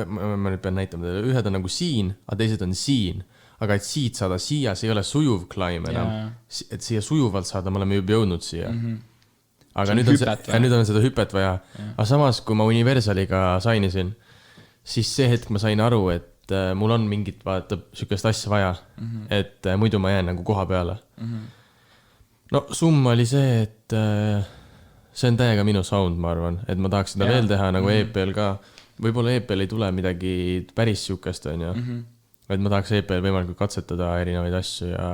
ma nüüd pean näitama teile, ühed on nagu siin, aga teised on siin, aga et siit saada siia, see ei ole sujuv climb enam, et siia sujuvalt saada, me oleme juba jõudnud siia. Aga nüüd on seda hüpet vaja. Aga samas, kui ma Universaliga sainisin, siis see hetk ma sain aru, et mul on mingit vaata sükest asja vaja, et muidu ma jään nagu koha peale. No summa oli see, et see on täiega minu sound, ma arvan, et ma tahaks seda veel teha nagu EP-l ka. Võib-olla EP-l ei tule midagi päris sükest, on ju. Et ma tahaks EP-l võimalikult katsetada erinevaid asju ja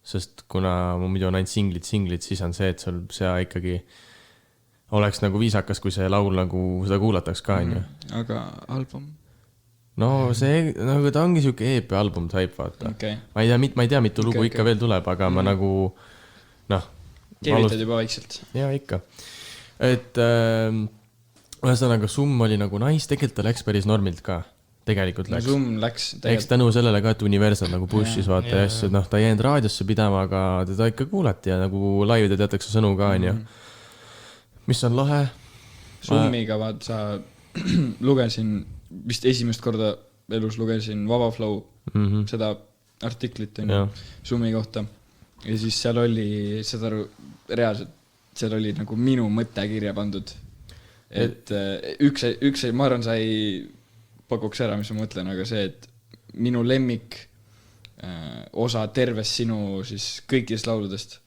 sest kuna ma muidu on ainult singlid, siis on see, et see ikkagi oleks nagu viisakas, kui see laul nagu seda kuulataks ka, on ju. Aga album? No see, nagu ta ongi siuke EP album type, vaata. Okay. Ma ei tea, mitu lugu ikka veel tuleb, aga ma nagu, Kevitad juba vaikselt. Jaa, ikka. Et ühesõnaga summ oli nagu nice, tegelikult ta läks päris normilt ka. Tegelikult läks. Summ läks. Eks tänu sellele ka, et Universal nagu pushis, vaata ja asju, ta ei jäänud raadiosse pidama, aga teda ikka kuulati ja nagu laivide teatakse sõnu ka, on ju. Mis on lahe? Summiga vaat sa lugesin, vist esimest korda elus lugesin Vaba Flow, seda artiklit Summi kohta. Ja siis seal oli, seda reaalselt, seal oli nagu minu mõtte kirja pandud. Et üks ma arvan, sa ei pakuks ära, mis ma mõtlen, aga see, et minu lemmik osa tervest sinu siis kõikidest lauludest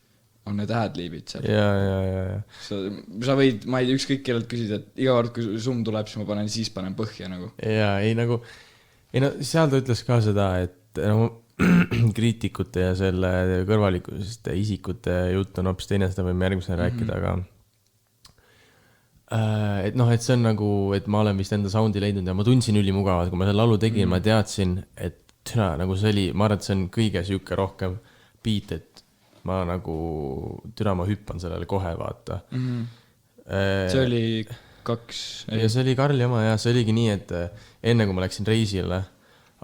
on need ad-liibid seal. Ja. Sa võid, ma ei ükskõik kellelt küsida, et iga kord, kui summ tuleb, siis panen põhja nagu. Ja, seal ta ütles ka seda, et kriitikute ja selle kõrvalikust isikute jutt on hoopis teine, seda võime järgmisena rääkida, aga et see on nagu, et ma olen vist enda soundi leidnud ja ma tundsin ülimugavad, kui ma selle laulu tegin, ma teadsin, et nagu see oli, ma arvan, et see on kõige siuke rohkem beat, et ma nagu, ma hüppan sellele kohe, vaata. See oli 2... Ja see oli Karli oma ja see oligi nii, et enne kui ma läksin reisile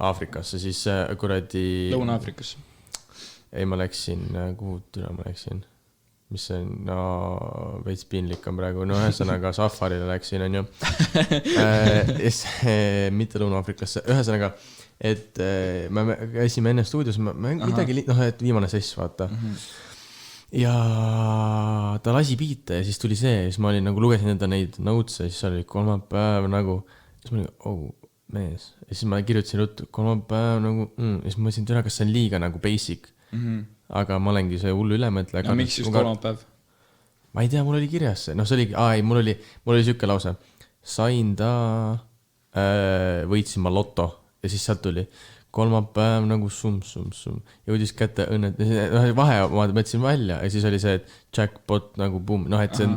Aafrikasse, siis kuradi... Lõuna-Aafrikasse. Ei, ma läksin, kuhu ma läksin? Mis see on, veits piinlik on praegu, no ühesõnaga safarile läksin, on ju. Mitte Lõuna-Aafrikasse, ühesõnaga, et me käisime enne stuudios, midagi, et viimane sess, vaata. Ja ta lasi biite ja siis tuli see, siis ma olin nagu, lugesin enda neid notes ja siis oli kolmapäev nagu, siis ma olin, mees. Ja siis ma kirjutasin ruttu, kolmapäev nagu, ja siis ma mõtlesin, kas see on liiga nagu basic. Aga ma olengi see hullu ülemõtle. Ja miks just kolmapäev? Ma ei tea, mul oli kirjas see. See oli, mul oli siuke lause. Sain võitsin ma lotto ja siis sealt tuli kolmapäev nagu sum. Jõudis kätte õnnet. Vahe ma mõtlesin välja ja siis oli see, et jackpot nagu boom. Et see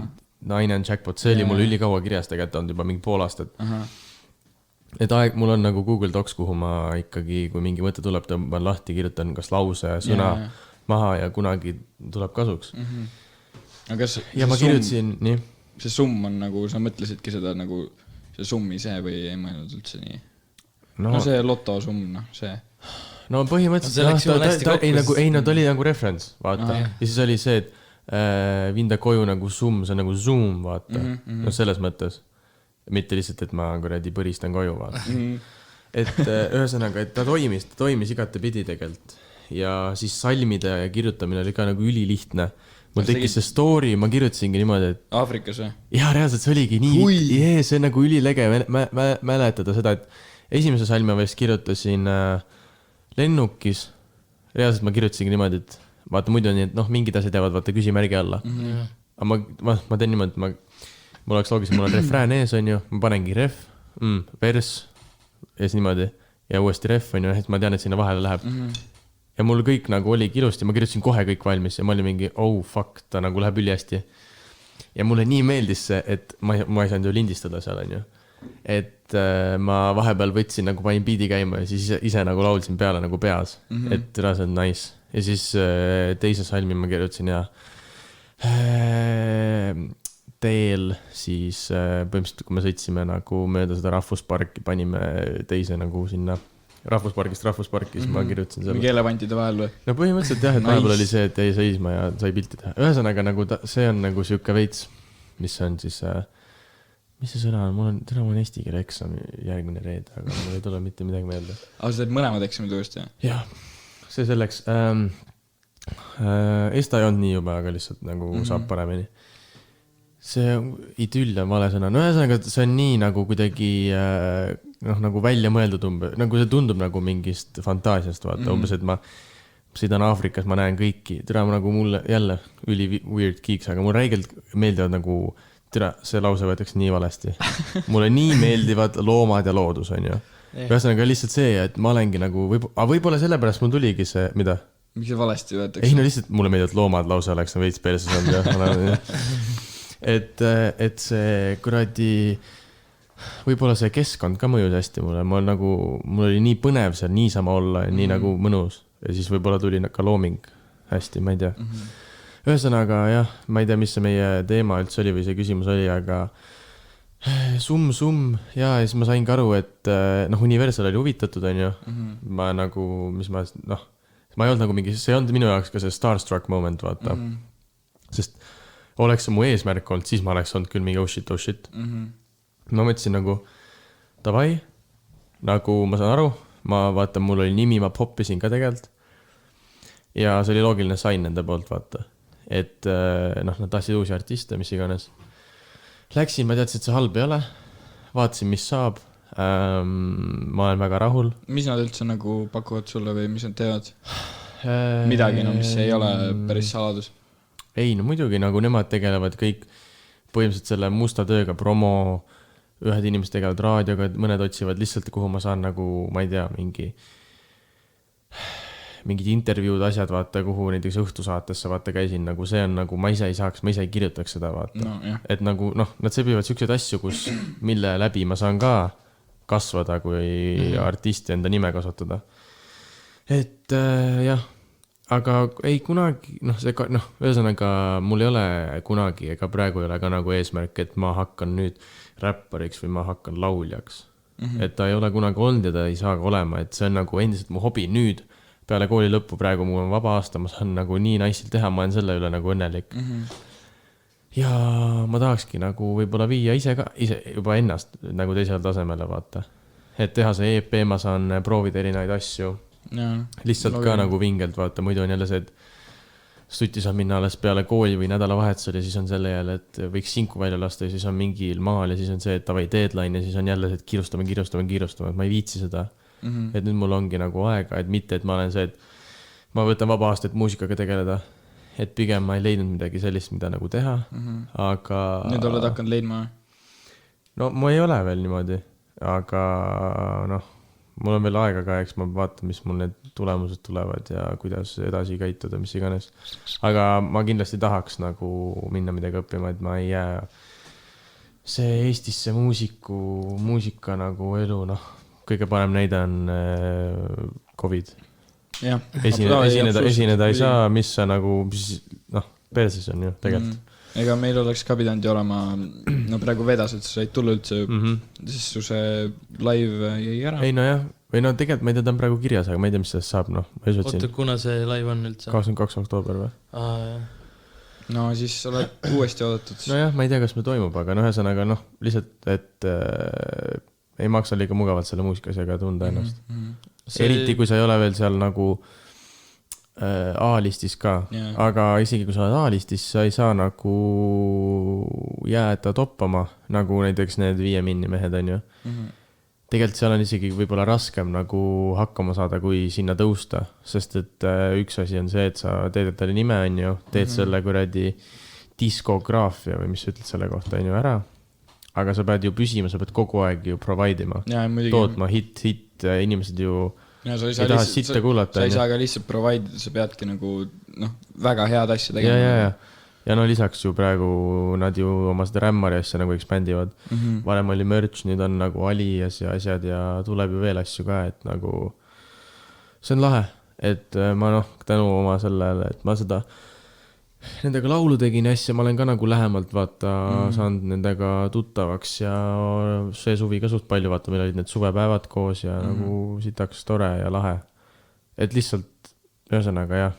naine on jackpot. See oli mul ülikaua kirjas tegelikult on juba mingi pool aastat. Et mul on nagu Google Docs, kuhu ma ikkagi, kui mingi mõte tuleb, tõmban lahti, kirjutan kas lause, sõna maha ja kunagi tuleb kasuks. Ja ma kirjutasin, nii. See summ on nagu, sa mõtlesidki seda nagu, see summi see või ei mõelnud üldse nii? No see loto summ, see. No põhimõtteliselt, ta oli nagu reference, vaata. Ja siis oli see, et vinda koju nagu summ, see on nagu zoom, vaata. No selles mõttes. Mitte lihtsalt, et ma kuradi põristan koju, vaata. Et ühesõnaga, et ta toimis igate pidi tegelikult. Ja siis salmide kirjutamine oli ka nagu ülilihtne. Mul tekkis see story, ma kirjutasingi niimoodi, et... Aafrikas või? Jaa, reaalselt see oligi nii... See on nagu ülilege mäletada seda, et esimese salmi ma vist kirjutasin lennukis. Reaalselt ma kirjutasingi niimoodi, et vaata muidu on nii, et mingid asjad jäävad vaata küsimärgi alla. Aga ma teen niimoodi, et mul oleks loogis, mul on refrään ees, on ju, ma panengi ref, vers, ees niimoodi, ja uuesti ref, on ju, et ma tean, et sinna vahele läheb. Ja mul kõik nagu oligi ilusti, ma kirjutasin kohe kõik valmis ja ma olin mingi, fuck, ta nagu läheb ülihästi. Ja mulle nii meeldis see, et ma ei saanud ju lindistada seal, on ju. Et ma vahepeal võtsin, nagu panin biidi käima ja siis ise nagu laulsin peale nagu peas, et see on nice. Ja siis teise salmi ma kirjutasin ja... teel siis põhimõtteliselt, kui me sõitsime nagu mööda seda rahvusparki, panime teise nagu sinna rahvusparki, siis ma kirjutasin selle. Mingi elevantide vahel või? No põhimõtteliselt jah, et vahepeal oli see, et jäi seisma ja sai pilti teha. Ühesõnaga nagu see on nagu siuke veits, mis on siis, mis see sõna on? Täna on eesti keele eksam järgmine reed, aga mul ei tule mitte midagi meelde. Aga sa teed mõlemad eksamid uuesti, jah? Jah, see selleks. Esta ei olnud nii juba, aga lihtsalt nagu saab paremini. See idüll on vale sõna. No ühesõnaga, see on nii nagu kuidagi nagu välja mõeldud nagu see tundub nagu mingist fantaasiast, vaata. Umbes, et ma sõidan Aafrikas, ma näen kõiki. Nagu mulle jälle üli weird geeks, aga mul räigelt meeldivad nagu, see lause võetakse nii valesti. Mulle nii meeldivad loomad ja loodus, on ju. Ühesõnaga lihtsalt see, et ma olengi nagu, võib-olla sellepärast mul tuligi see, mida? Miks see valesti võetakse? Ei, no lihtsalt mulle meeldivad loomad lause oleks veits perses olnud. Et see kuradi, võib-olla see keskkond ka mõjus hästi mulle, mul oli nii põnev seal niisama olla ja nii nagu mõnus ja siis võib-olla tuli ka looming hästi, ma ei tea. Ühesõnaga jah, ma ei tea, mis see meie teema üldse oli või see küsimus oli, aga summ ja siis ma sain ka aru, et Universal oli huvitatud, on ju. Ma nagu, ma ei olnud nagu mingi, see ei olnud minu jaoks ka see starstruck moment, vaata. Sest oleks see mu eesmärk olnud, siis ma oleks olnud küll mingi oh shit. Ma mõtlesin nagu, davai, nagu ma saan aru, ma vaatan, mul oli nimi, ma poppisin ka tegelikult. Ja see oli loogiline sain nende poolt, vaata. Et nad tahtsid uusi artiste, mis iganes. Läksin, ma teadsin, et see halb ei ole. Vaatasin, mis saab. Ma olen väga rahul. Mis nad üldse nagu pakuvad sulle või mis nad teevad? Midagi, mis ei ole päris saladus. Ei, no muidugi, nagu nemad tegelevad kõik põhimõtteliselt selle musta tööga, promo, ühed inimesed tegelevad raadioga, mõned otsivad lihtsalt, kuhu ma saan nagu, ma ei tea, mingid intervjuud, asjad, vaata, kuhu näiteks õhtusaatesse vaata käisin, nagu see on nagu, ma ise ei kirjutaks seda, vaata. No, et nagu, nad sebivad siukseid asju, mille läbi ma saan ka kasvada, kui artisti enda nime kasvatada. Et jah, aga ei kunagi, ühesõnaga mul ei ole kunagi ega praegu ei ole ka nagu eesmärk, et ma hakkan nüüd räppariks või ma hakkan lauljaks. Et ta ei ole kunagi olnud ja ta ei saa ka olema, et see on nagu endiselt mu hobi nüüd peale kooli lõppu, praegu mul on vaba aasta, ma saan nagu nii naiselt teha, ma olen selle üle nagu õnnelik. Ja ma tahakski nagu võib-olla viia ise juba ennast nagu teisele tasemele vaata. Et teha see EP, ma saan proovida erinevaid asju. Ja, lihtsalt ka nagu vingelt vaata, muidu on jälle see, et stuti saab minna alles peale kooli või nädalavahetusel ja siis on selle jälle, et võiks sinku välja lasta ja siis on mingil maal ja siis on see, et tavai deadline ja siis on jälle see, et kiirustame, et ma ei viitsi seda. Et nüüd mul ongi nagu aega, et mitte, et ma olen see, et ma võtan vaba aasta, et muusikaga tegeleda. Et pigem ma ei leidnud midagi sellist, mida nagu teha, aga... Nüüd oled hakanud leidma? No ma ei ole veel niimoodi, aga mul on veel aega ka, eks ma vaatan, mis mul need tulemused tulevad ja kuidas edasi käituda, mis iganes. Aga ma kindlasti tahaks nagu minna midagi õppima, et ma ei jää see Eestisse muusika nagu elu, kõige parem näide on COVID. Ja. Esineda ei saa, mis sa nagu, perses on ju tegelikult. Ega meil oleks ka pidanud ju olema, praegu vedas, et sa said tulla üldse, siis su see live jäi ära. Ei jah, või tegelikult ma ei tea, ta on praegu kirjas, aga ma ei tea, mis sellest saab, Oota, kuna see live on üldse? 22. oktoober või? No siis oled uuesti oodatud. Nojah, ma ei tea, kas me toimub, aga ühesõnaga lihtsalt, et ei maksa liiga mugavalt selle muusikasega tunda ennast. Eriti, kui sa ei ole veel seal nagu A-listis ka, aga isegi kui sa oled A-listis, sa ei saa nagu jääda toppama, nagu näiteks need 5 minni mehed on ju. Tegelikult seal on isegi võib-olla raskem nagu hakkama saada, kui sinna tõusta, sest et üks asi on see, et sa teed talle nime on ju, teed selle kuradi diskograafia või mis sa ütled selle kohta on ju ära, aga sa pead ju püsima, sa pead kogu aeg ju provide ima, tootma hit, inimesed ju ei taha sitta kuulata. Sa ei saa ka lihtsalt provide, sa peadki nagu väga head asja tegema. Ja lisaks ju praegu nad ju oma seda rämmari asja nagu ekspandivad. Varem oli merch, nüüd on nagu Alias ja asjad ja tuleb ju veel asju ka, et nagu see on lahe, et ma tänu oma sellele, et ma seda nendega laulu tegin asja, ma olen ka nagu lähemalt vaata saanud nendega tuttavaks ja see suvi ka suht palju vaata, meil olid need suvepäevad koos ja nagu sitaks tore ja lahe. Et lihtsalt ühesõnaga jah,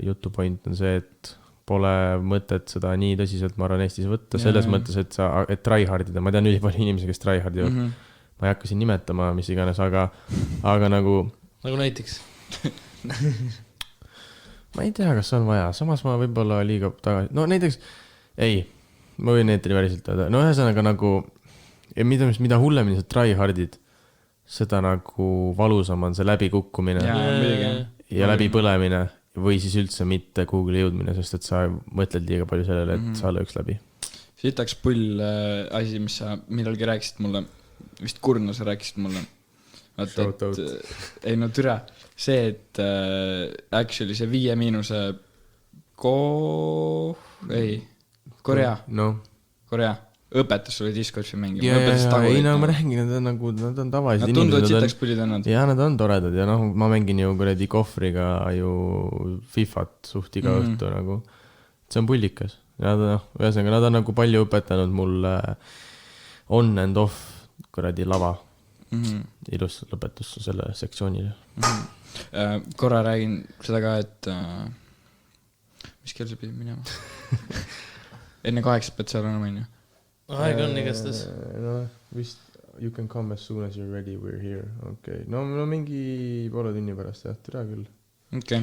jutupoint on see, et pole mõtet seda nii tõsiselt ma arvan Eestis võtta, selles mõttes, et tryhardida, ma tean ülipalju inimesi, kes tryhardivad, ma ei hakka siin nimetama, mis iganes, aga nagu näiteks ma ei tea, kas on vaja, samas ma võib-olla liiga tagasi, näiteks ma võin eetri väliselt öelda, ühesõnaga nagu mida hullemini sa tryhardid, seda nagu valusam on see läbikukkumine ja läbipõlemine või siis üldse mitte Google'i jõudmine, sest et sa mõtled liiga palju sellele, et sa lööks läbi. Sitaks pull asi, mis sa millalgi rääkisid mulle, vist Kurna sa rääkisid mulle. Ei türa, see, et actually see 5 miinuse Korea õpetas sulle Discordi mängi. Ma räägin, nad on tavalised inimesed. Nad tunduvad sitaks pullid ennad. Ja nad on toredad ja ma mängin ju kuradi kohvriga ju Fifat suht iga õhtu nagu. See on pullikas. Ühesõnaga, nad on nagu palju õpetanud mulle on and off kuradi lava. Ilus lõpetus selle sektsioonile. Korra räägin seda ka, et mis kell see pidi minema? Enne 8 pead seal olema, on ju? Aeg on igastes. Vist you can come as soon as you're ready, we're here. Okay. No mingi poole tunni pärast, jah, türa küll. Okay.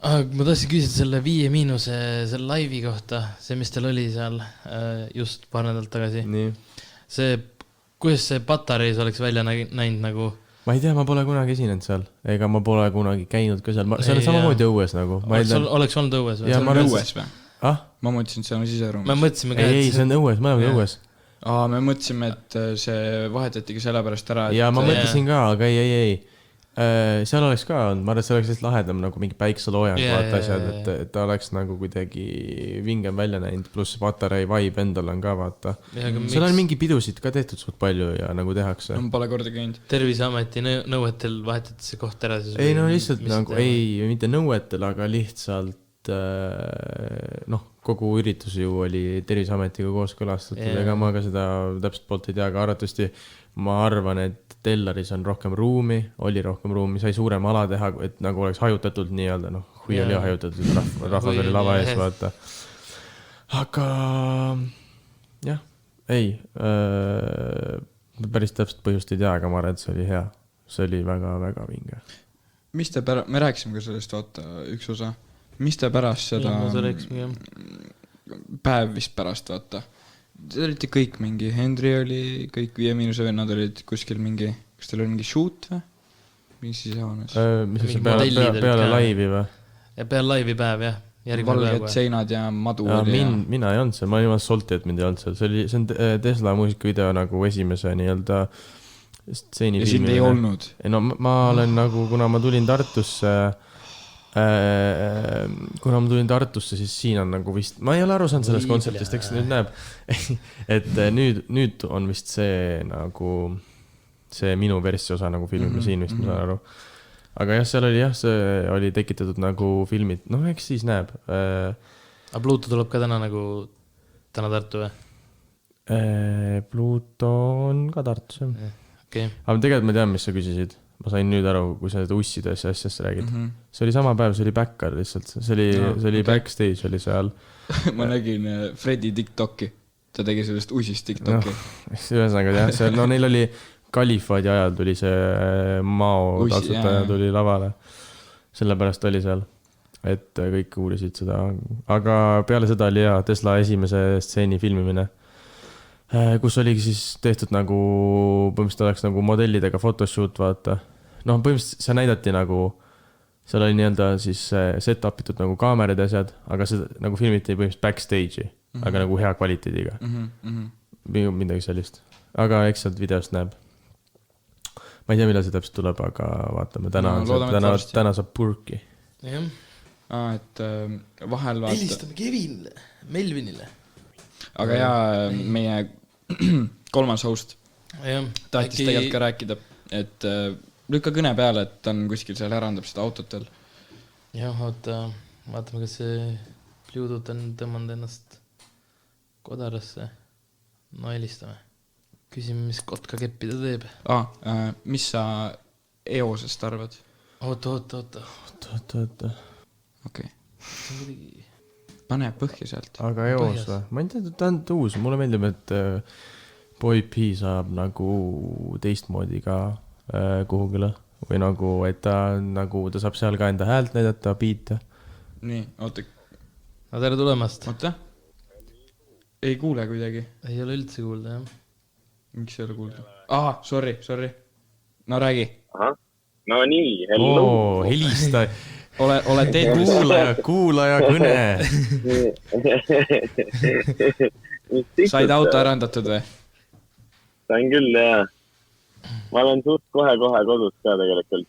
Ma tahtsin küsida selle 5 miinuse selle laivi kohta, see, mis teil oli seal just paar nädalt tagasi. Nii. Kuidas see Patareis oleks välja näinud nagu? Ma ei tea, ma pole kunagi esinenud seal. Ega ma pole kunagi käinud ka seal. See on samamoodi õues nagu. Oleks olnud õues või? See on õues või? Ma mõtlesin, et see on siseruumis. Me mõtlesime ka, ei, see on õues, mõlemad õues. Me mõtlesime, et see vahetati ka selle pärast ära. Ja ma mõtlesin ka, aga ei. Seal oleks ka olnud, ma arvan, et see oleks lihtsalt lahedam nagu mingi päikseloojang, vaata asjad, et ta oleks nagu kuidagi vingem välja näinud, pluss Patarei vibe endal on ka, vaata. Seal on mingi pidusid ka tehtud suht palju ja nagu tehakse. Pole korda käinud. Terviseameti nõuetel vahetati see koht ära siis? Ei, no lihtsalt nagu, mitte nõuetel, aga lihtsalt kogu üritus ju oli Terviseametiga koos kõlastatud, ega ma ka seda täpselt poolt ei tea, aga arvatavasti ma arvan, et Tellaris on rohkem ruumi, oli rohkem ruumi, sai suurem ala teha, et nagu oleks hajutatult nii-öelda, kui oli hajutatud, rahvas oli lava ees, vaata. Aga jah, päris täpselt põhjust ei tea, aga ma arvan, et see oli hea. See oli väga-väga vinge. Me rääkisime ka sellest, vaata, üks osa. Mis te pärast seda päev vist pärast, vaata? Te olite kõik mingi, Henry oli, kõik 5- vennad olid kuskil mingi, kas teil oli mingi shoot või? Mis siis jaanes? Mis see peale laivi või? Ja peale laivi päev, jah. Valged seinad ja madu oli. Mina ei olnud seal, ma olin jumal solti, et mind ei olnud seal. See on Tesla muusikavideo nagu esimese nii-öelda stseeni filmine. Ja sind ei olnud? No ma olen nagu, kuna ma tulin Tartusse, siis siin on nagu vist, ma ei ole aru saanud sellest kontseptist, eks nüüd näeb, et nüüd on vist see nagu, see minu versi osa nagu filmime siin vist, ma saan aru. Aga jah, seal oli see oli tekitatud nagu filmid, eks siis näeb. Aga Pluto tuleb ka täna Tartu või? Pluto on ka Tartus, jah. Okay. Aga tegelikult ma tean, mis sa küsisid. Ma sain nüüd aru, kui sa seda usside asjast räägid. See oli sama päev, see oli backar lihtsalt. See oli backstage oli seal. Ma nägin Freddy TikToki. Ta tegi sellest ussist TikToki. Ühesõnaga, jah. Neil oli Kalifaadi ajal tuli see Mao taksutaja tuli lavale. Sellepärast oli seal, et kõik uurisid seda. Aga peale seda oli Tesla esimese stseeni filmimine. Kus oligi siis tehtud nagu, põhimõtteliselt oleks nagu modellidega photoshoot, vaata. Põhimõtteliselt see näidati nagu, seal oli nii-öelda siis set-upitud nagu kaamerad ja asjad, aga see nagu filmiti põhimõtteliselt backstage'i, aga nagu hea kvaliteediga. Midagi sellist. Aga eks sealt videost näeb. Ma ei tea, millal see täpselt tuleb, aga vaatame. Täna saab purki. Jah. Et vahel vaata... Helistame Kevinile, Melvinile. Aga meie 3. host tahtis tegelikult ka rääkida, et lükka kõne peale, et ta on kuskil seal ärandab seda autotel. Jah, vaatame, kas see Bluetooth on tõmmanud ennast kodarasse. Helistame. Küsime, mis kotka keppi ta teeb. Mis sa EOS-est arvad? Oota. Okei. Pane põhja sealt. Aga EOS või? Ma ei tea, ta on uus. Mulle meeldib, et Boy P saab nagu teistmoodi ka kuhugile. Või nagu, et ta saab seal ka enda häält näidata, biite. Nii, oota. Tere tulemast. Oota. Ei kuule kuidagi. Ei ole üldse kuulda, jah. Miks ei ole kuulda? Sorry. No räägi. No nii, hello. Helista. Oled teed kuulaja kõne. Said auto ärandatud või? Sain küll, jah. Ma olen suht kohe kodus ka tegelikult.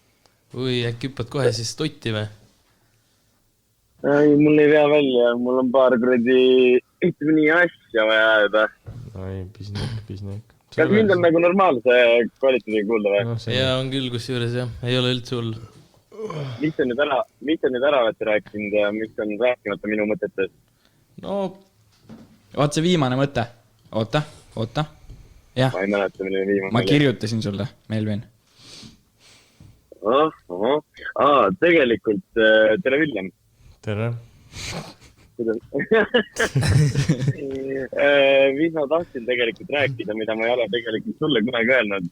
Äkki hüppad kohe siis totti või? Ei, mul ei vea välja. Mul on paar kuradi ütleme nii asja vaja ajada. Ei, pisnik. Kas mind on nagu normaalse kvaliteediga kuulda või? Ja on küll kusjuures, jah. Ei ole üldse hull. Mis on nüüd ära olete rääkinud ja mis on rääkimata minu mõtetes? No, vaat see viimane mõte. Oota. Jah. Ma ei mäleta, milline viimane. Ma kirjutasin sulle, Melvin. Tegelikult, tere Villem. Tere. Mis ma tahtsin tegelikult rääkida, mida ma ei ole tegelikult sulle kunagi öelnud.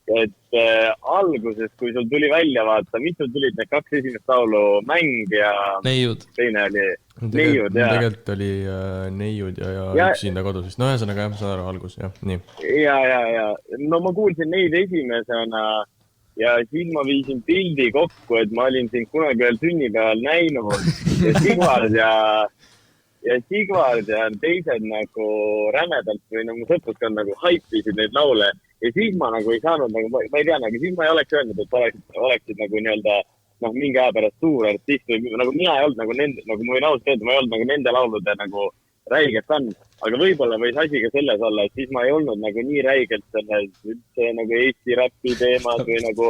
Et alguses, kui sul tuli välja vaata, mis sul tulid need 2 esimest laulu, Mäng ja Neiud. Teine oli Neiud, jah. Tegelikult oli Neiud ja üksinda kodus. No ühesõnaga, jah, ma saan aru algus, jah, nii. Ja. No ma kuulsin neid esimesena ja siis ma viisin pildi kokku, et ma olin sind kunagi veel sünnipäeval näinud ja Sigvard ja teised nagu rämedalt või nagu sõpruskond nagu haipisid neid laule ja siis ma nagu ei saanud nagu, ma ei tea, nagu siis ma ei oleks öelnud, et oleksid nagu nii-öelda noh, mingi aja pärast suur artist või nagu mina ei olnud nagu nende, nagu ma võin ausalt öelda, ma ei olnud nagu nende laulude nagu räige fänn, aga võib-olla võis asi ka selles olla, et siis ma ei olnud nagu nii räigelt selles üldse nagu Eesti räpi teemas või nagu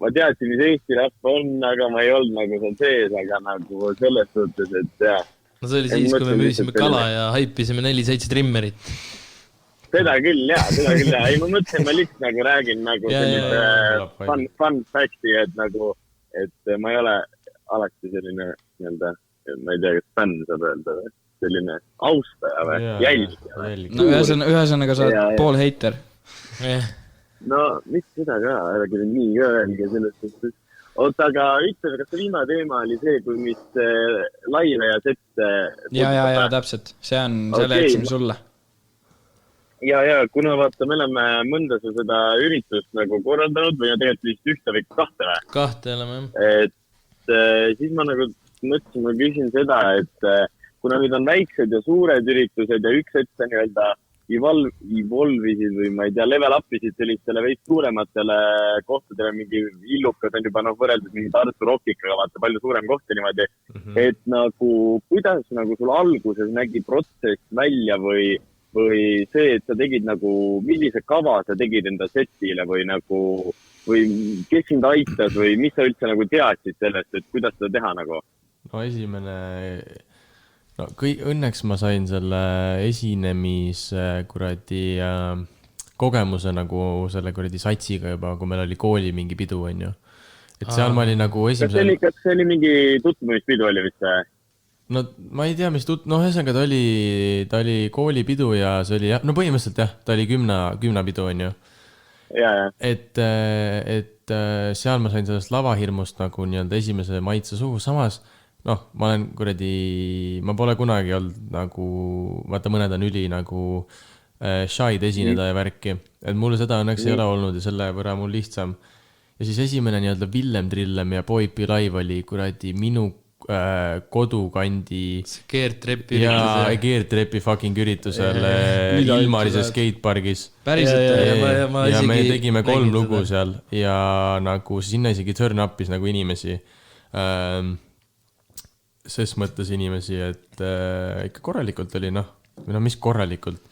ma teadsin, mis Eesti räpp on, aga ma ei olnud nagu seal sees, aga nagu selles suhtes, et jah. No see oli siis, kui me müüsime kala ja haipisime 4-7 trimmerit. Seda küll, jaa. Ei, ma mõtlesin, ma lihtsalt nagu räägin nagu sellise fun fact'i, et nagu, et ma ei ole alati selline nii-öelda, ma ei tea, kas fänn saab öelda või, selline austaja või jälgija. No ühesõnaga sa oled pool heiter. No, mis seda ka, ära küll nii ka öelge sellest suhtes. Oota, aga ütle, kas see viimane teema oli see, kui mis laive ja sette... Ja, täpselt. Selle jätsime sulle. Ja, kuna vaata, me oleme mõnda seda üritust nagu korraldanud või tegelikult vist ühte või kahte või? Kahte oleme, jah. Et siis ma nagu mõtlesin, ma küsin seda, et kuna nüüd on väiksed ja suured üritused ja üks hetk nii-öelda evolvisid või ma ei tea, level upisid sellistele veits suurematele kohtadele, mingi Illukas on juba võrreldes mingi Tartu Rockikaga, vaata palju suurem koht ja niimoodi. Et nagu, kuidas nagu sul alguses nägi protsess välja või see, et sa tegid nagu, millise kava sa tegid enda setile või nagu, või kes sind aitas või mis sa üldse nagu teadsid sellest, et kuidas seda teha nagu? No esimene, õnneks ma sain selle esinemis kogemuse nagu selle satsiga juba, kui meil oli kooli mingi pidu, on ju. Et seal ma olin nagu esimesel... Kas see oli mingi tutvumispidu oli vist või? No ma ei tea, mis ühesõnaga ta oli koolipidu ja see oli, no põhimõtteliselt jah, ta oli kümnapidu, on ju. Et seal ma sain sellest lavahirmust nagu nii-öelda esimese maitse suhu, samas, ma pole kunagi olnud nagu, vaata mõned on üli nagu shy'd esineda ja värki, et mul seda õnneks ei ole olnud ja selle võrra mul lihtsam. Ja siis esimene nii-öelda Villem Trillem ja Boypi live oli minu kodukandi keertrepi fucking üritusel Ilmarise skatepargis. Päriselt. Ja me tegime 3 lugu seal ja nagu sinna isegi turn up'is nagu inimesi. Ses mõttes inimesi, et ikka korralikult oli, mis korralikult.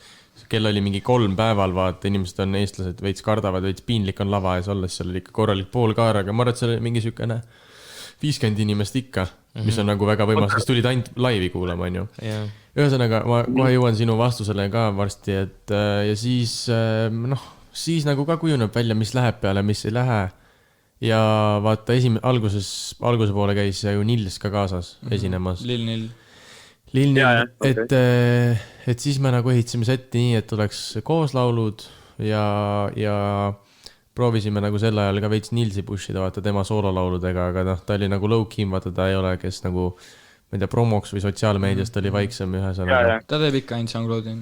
Kell oli mingi 3 päeval, vaata, inimesed on eestlased, veits kardavad, veits piinlik on lava ees olles, seal oli ikka korralik poolkaar, aga ma arvan, et seal oli mingi sükene 50 inimest ikka, mis on nagu väga võimas, kes tulid ainult laivi kuulama, on ju. Ühesõnaga, ma kohe jõuan sinu vastusele ka varsti, et ja siis nagu ka kujuneb välja, mis läheb peale, mis ei lähe. Ja vaata, alguse poole käis ju Nils ka kaasas esinemas. Lill, et siis me nagu ehitasime setti nii, et oleks kooslaulud ja proovisime nagu sel ajal ka veits Nilsi pushida, vaata tema soololauludega, aga ta oli nagu low-key, vaata ta ei ole, kes nagu, ma ei tea, promoks või sotsiaalmeediast oli vaiksem ühesõnaga. Ta teeb ikka ainult SoundCloud'in.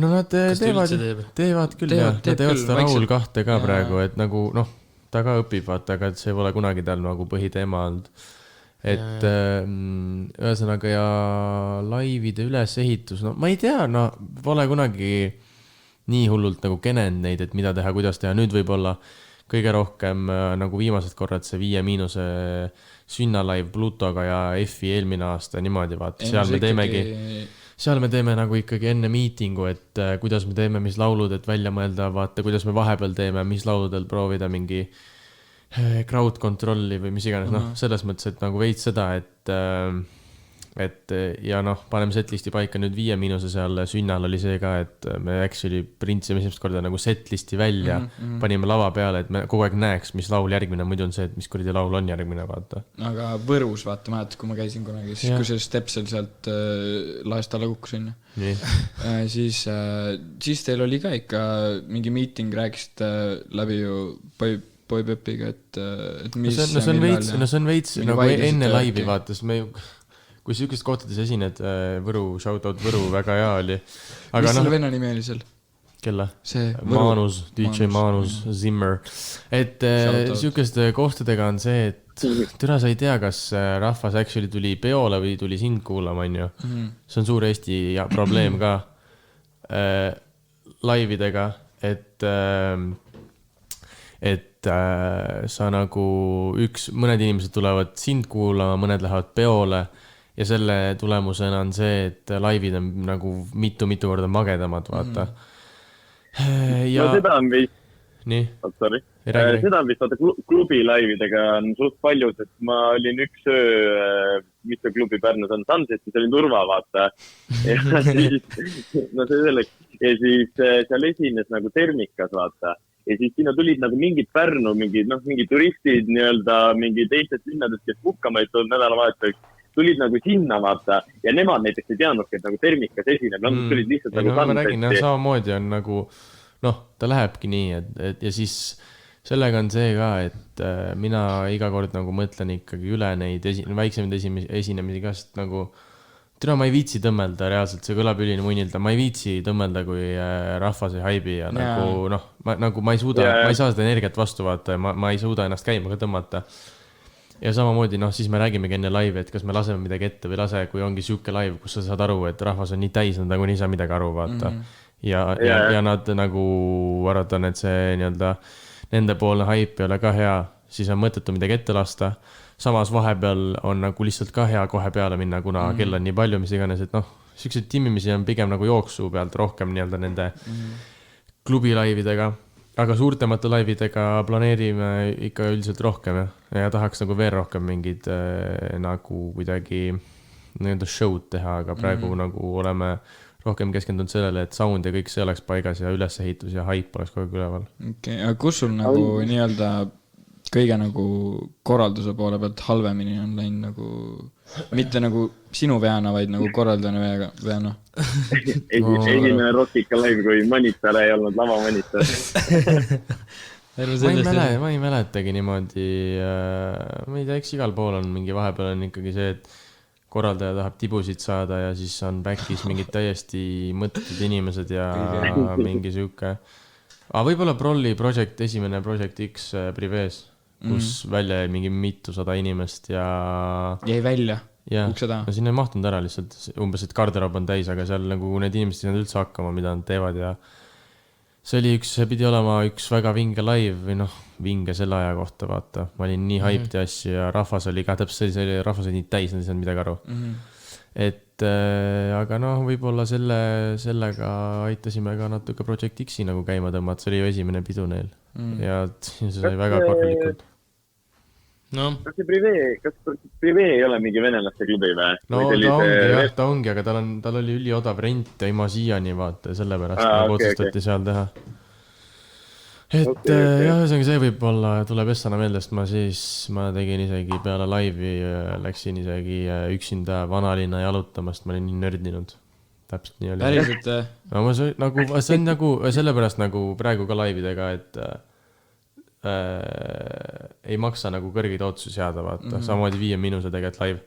No nad teevad küll, nad teevad seda Raul 2 ka praegu, et nagu, ta ka õpib, vaata, aga see pole kunagi tal nagu põhiteema olnud. Et ühesõnaga ja laivide ülesehitus, ma ei tea, pole kunagi nii hullult nagu kenenud neid, et mida teha, kuidas teha. Nüüd võib-olla kõige rohkem nagu viimased korrad see 5- sünnalive Plutoga ja F-i eelmine aasta niimoodi, vaata. Seal me teeme nagu ikkagi enne miitingu, et kuidas me teeme, mis laulud, et välja mõelda, vaata, kuidas me vahepeal teeme, mis lauludel proovida mingi crowd controlli või mis iganes, selles mõttes, et nagu veits seda, et ja paneme setlisti paika nüüd 5- seal sünnal oli see ka, et me actually printsime esimest korda nagu setlisti välja, panime lava peale, et me kogu aeg näeks, mis laul järgmine, muidu on see, et mis kuradi laul on järgmine, vaata. Aga Võrus, vaata, mäletad, kui ma käisin kunagi, kui see Stepsel sealt laest alla kukkus, siis teil oli ka ikka mingi meeting, rääkisite läbi ju Boypepiga, et mis... No see on veits nagu enne laivi, vaatas, me ju... Kui sükest kohtades esined, Võru, shoutout Võru, väga hea oli. Mis selle venna nimi oli seal? Kella? Manus, DJ Manus, Zimmer. Et sükeste kohtadega on see, et türa sa ei tea, kas rahvas actually tuli peole või tuli sind kuulama, on ju. See on suur Eesti probleem ka laividega. et sa nagu mõned inimesed tulevad sind kuulama, mõned lähevad peole ja selle tulemusena on see, et laivid on nagu mitu korda magedamad, vaata. No seda on vist, nii? Sorry. Seda on vist, vaata, klubi laividega on suht palju, sest ma olin üks öö, mis see klubi Pärnus on, Sunsetis olin Turva, vaata. Ja siis, no see selleks, ja siis seal esines nagu Termikas, vaata. Ja siis sinna tulid nagu mingid Pärnu, mingi turistid, nii-öelda mingi teistest linnadest, kes puhkamaid tulnud nädalavahetuseks, tulid nagu sinna, vaata. Ja nemad näiteks ei teadnudki, et nagu Termikas esineb, nad tulid lihtsalt nagu Sunseti. Ma räägin, samamoodi on nagu, ta lähebki nii, et ja siis sellega on see ka, et mina iga kord nagu mõtlen ikkagi üle neid väiksemaid esinemisi ka, sest nagu ma ei viitsi tõmmelda reaalselt, see kõlab üline munnilda, ma ei viitsi tõmmelda, kui rahvas ei haibi ja nagu ma ei suuda, ma ei saa seda energiat vastu vaata ja ma ei suuda ennast käima ka tõmmata. Ja samamoodi, siis me räägimegi enne laivi, et kas me laseme midagi ette või lase, kui ongi siuke laiv, kus sa saad aru, et rahvas on nii täis, nad nagu nii saa midagi aru vaata. Ja nad nagu arvatan, et see nii-öelda nendepoolne haip ei ole ka hea, siis on mõttetu midagi ette lasta. Samas vahepeal on nagu lihtsalt ka hea kohe peale minna, kuna kell on nii palju, mis iganes, et siukseid timmimisi on pigem nagu jooksu pealt rohkem nii-öelda nende klubilaividega. Aga suurtemate laividega planeerime ikka üldiselt rohkem ja tahaks nagu veel rohkem mingid nagu kuidagi nii-öelda show'd teha, aga praegu nagu oleme rohkem keskendunud sellele, et sound ja kõik see oleks paigas ja ülesehitus ja hype oleks kogu üleval. Okei, aga kus sul nagu nii-öelda kõige nagu korralduse poole pealt halvemini on läinud nagu, mitte nagu sinu veana, vaid nagu korraldajana veana? Esimene Rockika live, kui monitor ei olnud lava monitor. Ma ei mäletagi niimoodi, ma ei tea, eks igal pool on mingi vahepeal on ikkagi see, et korraldaja tahab tibusid saada ja siis on back'is mingid täiesti mõtted inimesed ja mingi siuke. Aga võib-olla Prolli project, esimene Project X Privees, kus välja jäi mingi mitusada inimest ja... Jäi välja? Ukse taha? No sinna ei mahtunud ära lihtsalt, umbes, et garderoob on täis, aga seal nagu need inimesed ei saanud üldse hakkama, mida nad teevad ja see pidi olema üks väga vinge live või vinge selle aja kohta, vaata. Ma olin nii hyped ja asju ja rahvas oli ka täpselt, rahvas oli nii täis, nad ei saanud midagi aru. Et, aga võib-olla sellega aitasime ka natuke Project X-i nagu käima tõmmata, see oli ju esimene pidu neil ja see sai väga korralikult. Kas Prive ei ole mingi venelaste klubi või? Ta ongi, aga tal oli üliodav rent ja ima siiani vaata ja sellepärast otsustati seal teha. Et jah, see võib-olla tuleb Essana meelde, sest ma tegin isegi peale laivi, läksin isegi üksinda vanalinna jalutamast, ma olin nii nördinud. Täpselt nii oli. Päriselt? See on nagu sellepärast nagu praegu ka laividega, et ei maksa nagu kõrgeid ootusi seada, vaata. Samamoodi 5 miinuse tegelikult laiv.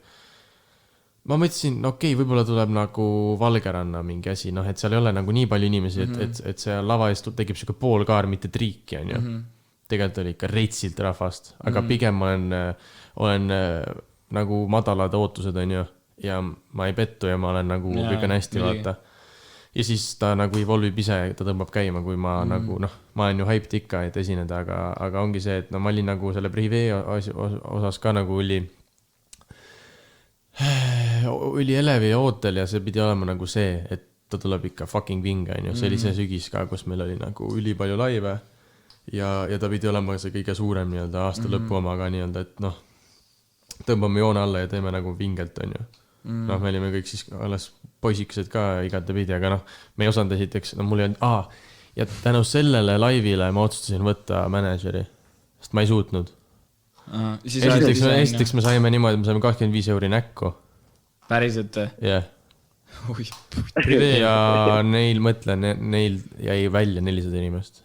Ma mõtlesin, võib-olla tuleb nagu Valgeranna mingi asi, et seal ei ole nagu nii palju inimesi, et see lava eest tekib siuke poolkaar, mitte triiki, on ju. Tegelikult oli ikka reitsilt rahvast, aga pigem olen nagu madalad ootused, on ju, ja ma ei pettu ja ma olen nagu kõik on hästi, vaata. Ja siis ta nagu evolvib ise, ta tõmbab käima, kui ma nagu, ma olen ju hyped ikka, et esineda, aga ongi see, et ma olin nagu selle Prive osas ka nagu oli elevi ja ootel ja see pidi olema nagu see, et ta tuleb ikka fucking vinge, on ju. See oli see sügis ka, kus meil oli nagu üli palju laive ja ta pidi olema see kõige suurem nii-öelda aasta lõpu omaga nii-öelda, et tõmbame joone alla ja teeme nagu vingelt, on ju. Me olime kõik siis alles poisikesed ka igate pidi, aga me ei osanud esiteks, mul ei olnud, ja tänu sellele laivile ma otsustasin võtta manažeri, sest ma ei suutnud. Esiteks me saime niimoodi, me saime 25 € näkku. Päriselt? Jah. Ja neil jäi välja 400 inimest.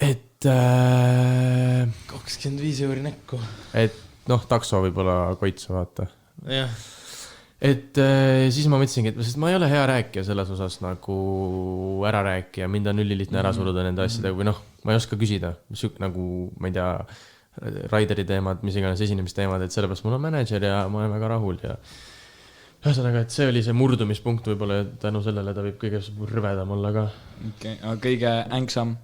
Et 25 € näkku. Et takso võib-olla koitsa vaata. Jah. Et siis ma mõtlesingi, sest ma ei ole hea rääkija selles osas nagu ära rääkija, mind on ülilihtne ära suruda nende asjadega või ma ei oska küsida, nagu ma ei tea, raideri teemad, mis iganes esinemisteemad, et sellepärast mul on manager ja ma olen väga rahul ja ühesõnaga, et see oli see murdumispunkt võib-olla ja tänu sellele ta võib kõige rõvedam olla ka. Aga kõige ängsam?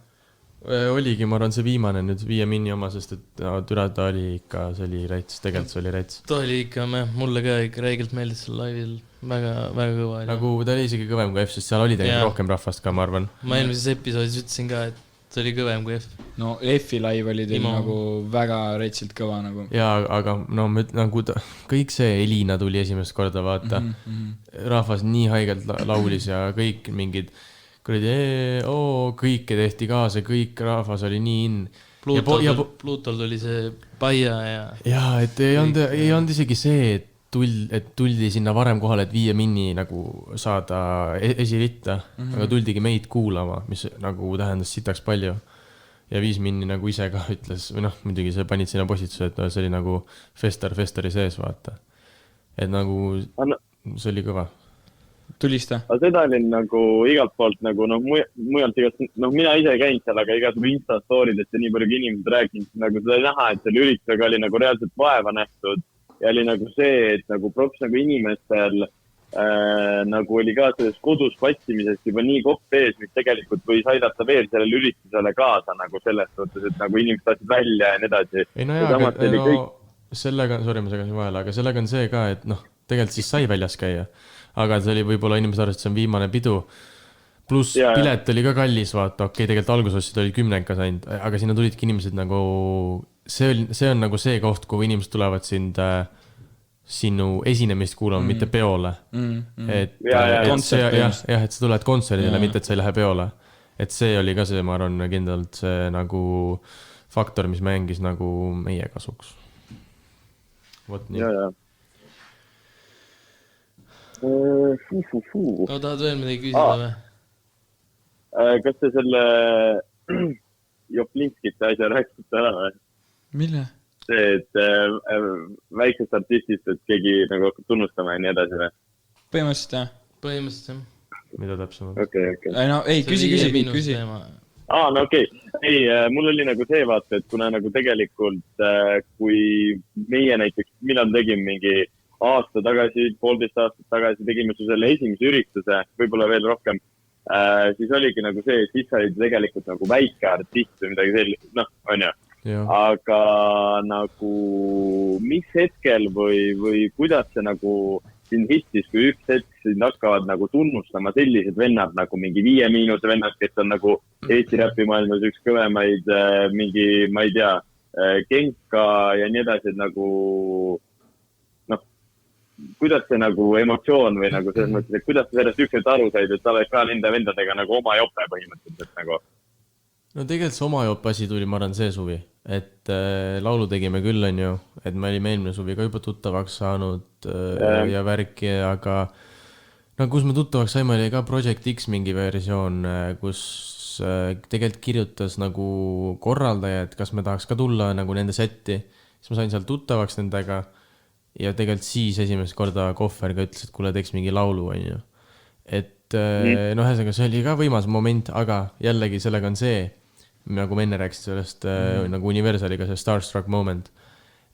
Oligi, ma arvan, see viimane nüüd 5 minni oma, sest et türa ta oli ikka, see oli räits, tegelikult see oli räits. Ta oli ikka, mulle ka ikka räigelt meeldis seal laivil, väga kõva oli. Nagu ta oli isegi kõvem kui F, sest seal oli tegelikult rohkem rahvast ka, ma arvan. Ma eelmises episoodis ütlesin ka, et see oli kõvem kui F. No F-i laiv oli teil nagu väga reitsilt kõva nagu. Jaa, aga no nagu kõik see Elina tuli esimest korda, vaata. Rahvas nii haigelt laulis ja kõik mingid kõike tehti kaasa, kõik rahvas oli nii in. Pluutol tuli see paia ja... Jaa, et ei olnud isegi see, et tuldi sinna varem kohale, et 5 minni nagu saada esiritta, aga tuldigi meid kuulama, mis nagu tähendas sitaks palju. Ja 5 minni nagu ise ka ütles, või noh, muidugi see panid sinna postituse, et see oli nagu festari sees, vaata. Et nagu see oli kõva. Tulista? Aga seda oli nagu igalt poolt nagu, mujalt igast, mina ise käin seal, aga igast Insta-storidest ja nii palju inimesed rääkinud, nagu seda ei näha, et selle üritusega oli nagu reaalselt vaeva nähtud ja oli nagu see, et nagu props nagu inimestel nagu oli ka selles kodus passimisest juba nii kopp ees, mis tegelikult võis aidata veel sellele üritusele kaasa nagu selles suhtes, et nagu inimesed tahtsid välja ja nii edasi. Ei no jaa, aga sellega, sorry, ma segasin vahele, aga sellega on see ka, et tegelikult siis sai väljas käia. Aga see oli võib-olla inimesed arvasid, et see on viimane pidu. Pluss pilet oli ka kallis, vaata, okei, tegelikult algusossid oli 10 ainult, aga sinna tulidki inimesed nagu, see on nagu see koht, kuhu inimesed tulevad sinu esinemist kuulama, mitte peole. Et sa tuled kontserdile, mitte et sa ei lähe peole. Et see oli ka see, ma arvan, kindlalt see nagu faktor, mis mängis nagu meie kasuks. Vot nii. Jaa. Tahad veel midagi küsida või? Kas te selle Joplinskite asja rääkisite ära või? Mille? See, et väiksest artistist, et keegi nagu hakkab tunnustama ja nii edasi või? Põhimõtteliselt jah. Mida täpsemalt? Okay. Ei, küsi. No okei. Ei, mul oli nagu see vaata, et kuna nagu tegelikult, kui meie näiteks, millal tegime mingi aasta tagasi, 1,5 aastat tagasi tegime su selle esimese ürituse, võib-olla veel rohkem, siis oligi nagu see, et siis oli tegelikult nagu väike artist või midagi sellist, on ju. Aga nagu mis hetkel või kuidas see nagu sind hittis, kui üks hetk sind hakkavad nagu tunnustama sellised vennad nagu mingi 5 miinuse vennad, kes on nagu Eesti räpimaailmas üks kõvemaid mingi, ma ei tea, Genka ja nii edasi, et nagu kuidas see nagu emotsioon või nagu selles mõttes, et kuidas sa sellest ükselt aru said, et sa oled ka nende vendadega nagu oma jope põhimõtteliselt nagu? No tegelikult see oma jope asi tuli, ma arvan, see suvi, et laulu tegime küll, on ju, et me olime eelmine suvi ka juba tuttavaks saanud ja värki, aga kus me tuttavaks saime, oli ka Project X mingi versioon, kus tegelikult kirjutas nagu korraldaja, et kas me tahaks ka tulla nagu nende setti, siis ma sain seal tuttavaks nendega. Ja tegelikult siis esimest korda Kohver ka ütles, et kuule teeks mingi laulu, on ju. Et ühesõnaga see oli ka võimas moment, aga jällegi sellega on see, nagu ma enne rääkisin sellest nagu Universaliga, see Starstruck moment,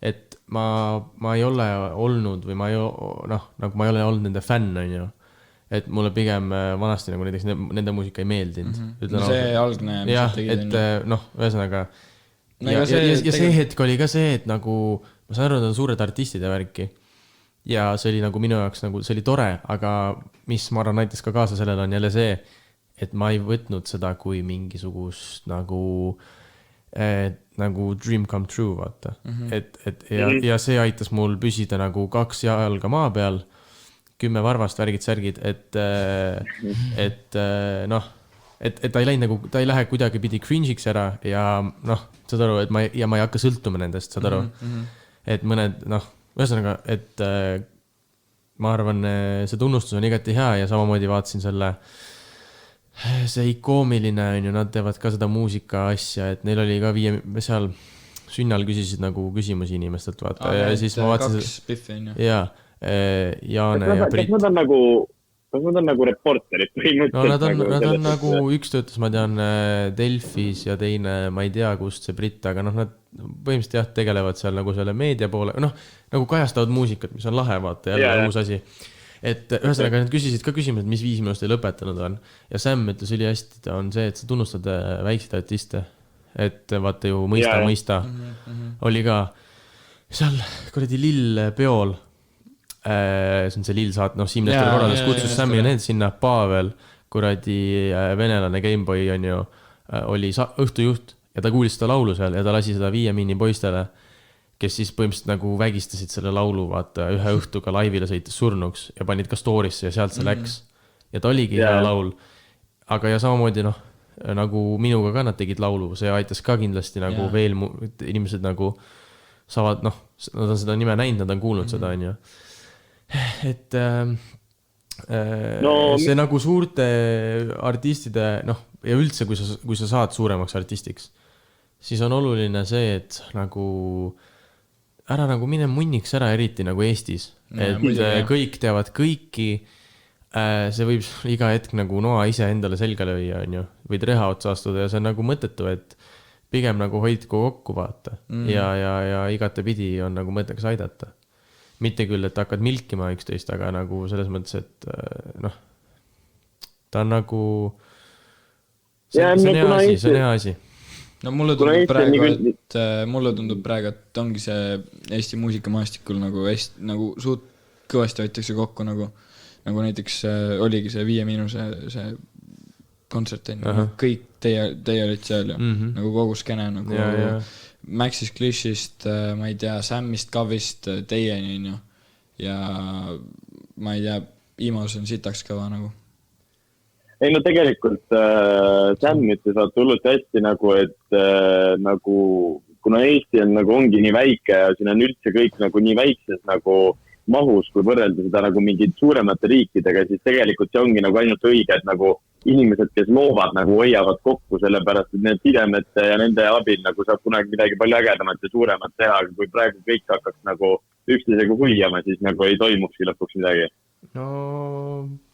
et ma ei ole olnud või ma ei ole olnud nende fänn, on ju. Et mulle pigem vanasti nagu näiteks nende muusika ei meeldinud. See algne, mis sa tegid. Ühesõnaga. Ja see hetk oli ka see, et nagu ma saan aru, et on suured artistid ja värki. Ja see oli nagu minu jaoks, nagu see oli tore, aga mis ma arvan näitas ka kaasa sellele on jälle see, et ma ei võtnud seda kui mingisugust nagu dream come true, vaata. Ja see aitas mul püsida nagu 2 jalga maa peal, 10 varvast, värgid, särgid, et ta ei läinud nagu, ta ei lähe kuidagi pidi cringe'iks ära ja saad aru, et ma ei hakka sõltuma nendest, saad aru. Et mõned, ühesõnaga, et ma arvan, see tunnustus on igati hea ja samamoodi vaatasin see ikoomiline, on ju, nad teevad ka seda muusika asja, et neil oli ka seal sünnal küsisid nagu küsimusi inimestelt, vaata. Ja siis ma vaatasin... 2 piffi, on ju. Jaa, Jaane ja Brit. Kas nad on nagu reporterid põhimõtteliselt? No nad on nagu, üks töötas, ma tean, Delfis ja teine, ma ei tea, kust see Brit, aga nad põhimõtteliselt tegelevad seal nagu selle meedia poole, nagu kajastavad muusikat, mis on lahe, vaata, jälle uus asi. et ühesõnaga nad küsisid ka küsimused, mis 5 minust ei lõpetanud on. Ja Sam ütles üli hästi, ta on see, et sa tunnustad väikseid artiste. Et vaata ju mõista. Oli ka seal kuradi Lill peol. See on see Lill saat, Siim Nestor korraldas kutsus Sami ja need sinna Pavel, kuradi venelane Gameboy on ju, oli õhtujuht ja ta kuulis seda laulu seal ja ta lasi seda 5 Mini poistele, kes siis põhimõtteliselt nagu vägistasid selle laulu, vaata, ühe õhtuga laivile sõites surnuks ja panid ka story'sse ja sealt see läks. Ja ta oligi hea laul. Aga ja samamoodi, nagu minuga ka nad tegid laulu, see aitas ka kindlasti nagu veel inimesed nagu saavad, nad on seda nime näinud, nad on kuulnud seda, on ju. Et see nagu suurte artistide, ja üldse, kui sa saad suuremaks artistiks, siis on oluline see, et nagu ära nagu mine munniks ära, eriti nagu Eestis. Et kõik teavad kõiki, see võib iga hetk nagu noa ise endale selga lüüa, on ju, võid reha otsa astuda ja see on nagu mõttetu, et pigem nagu hoidku kokku vaata ja igate pidi on nagu mõttekas aidata. Mitte küll, et hakkad milkima üksteist, aga nagu selles mõttes, et ta on nagu see on hea asi. No mulle tundub praegu, et ongi see Eesti muusikamaastikul nagu suht kõvasti hoitakse kokku, nagu näiteks oligi see 5 Miinuse see kontsert, kõik teie olid seal ju, nagu kogu skene, nagu Maxist, Glitchist, ma ei tea, Samist, Kavist, teieni, on ju, ja ma ei tea, Imos on sitaks kõva nagu. Ei, no tegelikult Sam ütles tullut hästi nagu, et nagu, kuna Eesti on nagu ongi nii väike ja siin on üldse kõik nagu nii väikses nagu mahus, kui võrrelda seda nagu mingid suuremate riikidega, siis tegelikult see ongi nagu ainult õige, et nagu inimesed, kes loovad, nagu hoiavad kokku, sellepärast, et need pidemete ja nende abil nagu saab kunagi midagi palju ägedamat ja suuremat teha, aga kui praegu kõik hakkaks nagu üksteisega huljama, siis nagu ei toimukski lõpuks midagi. No,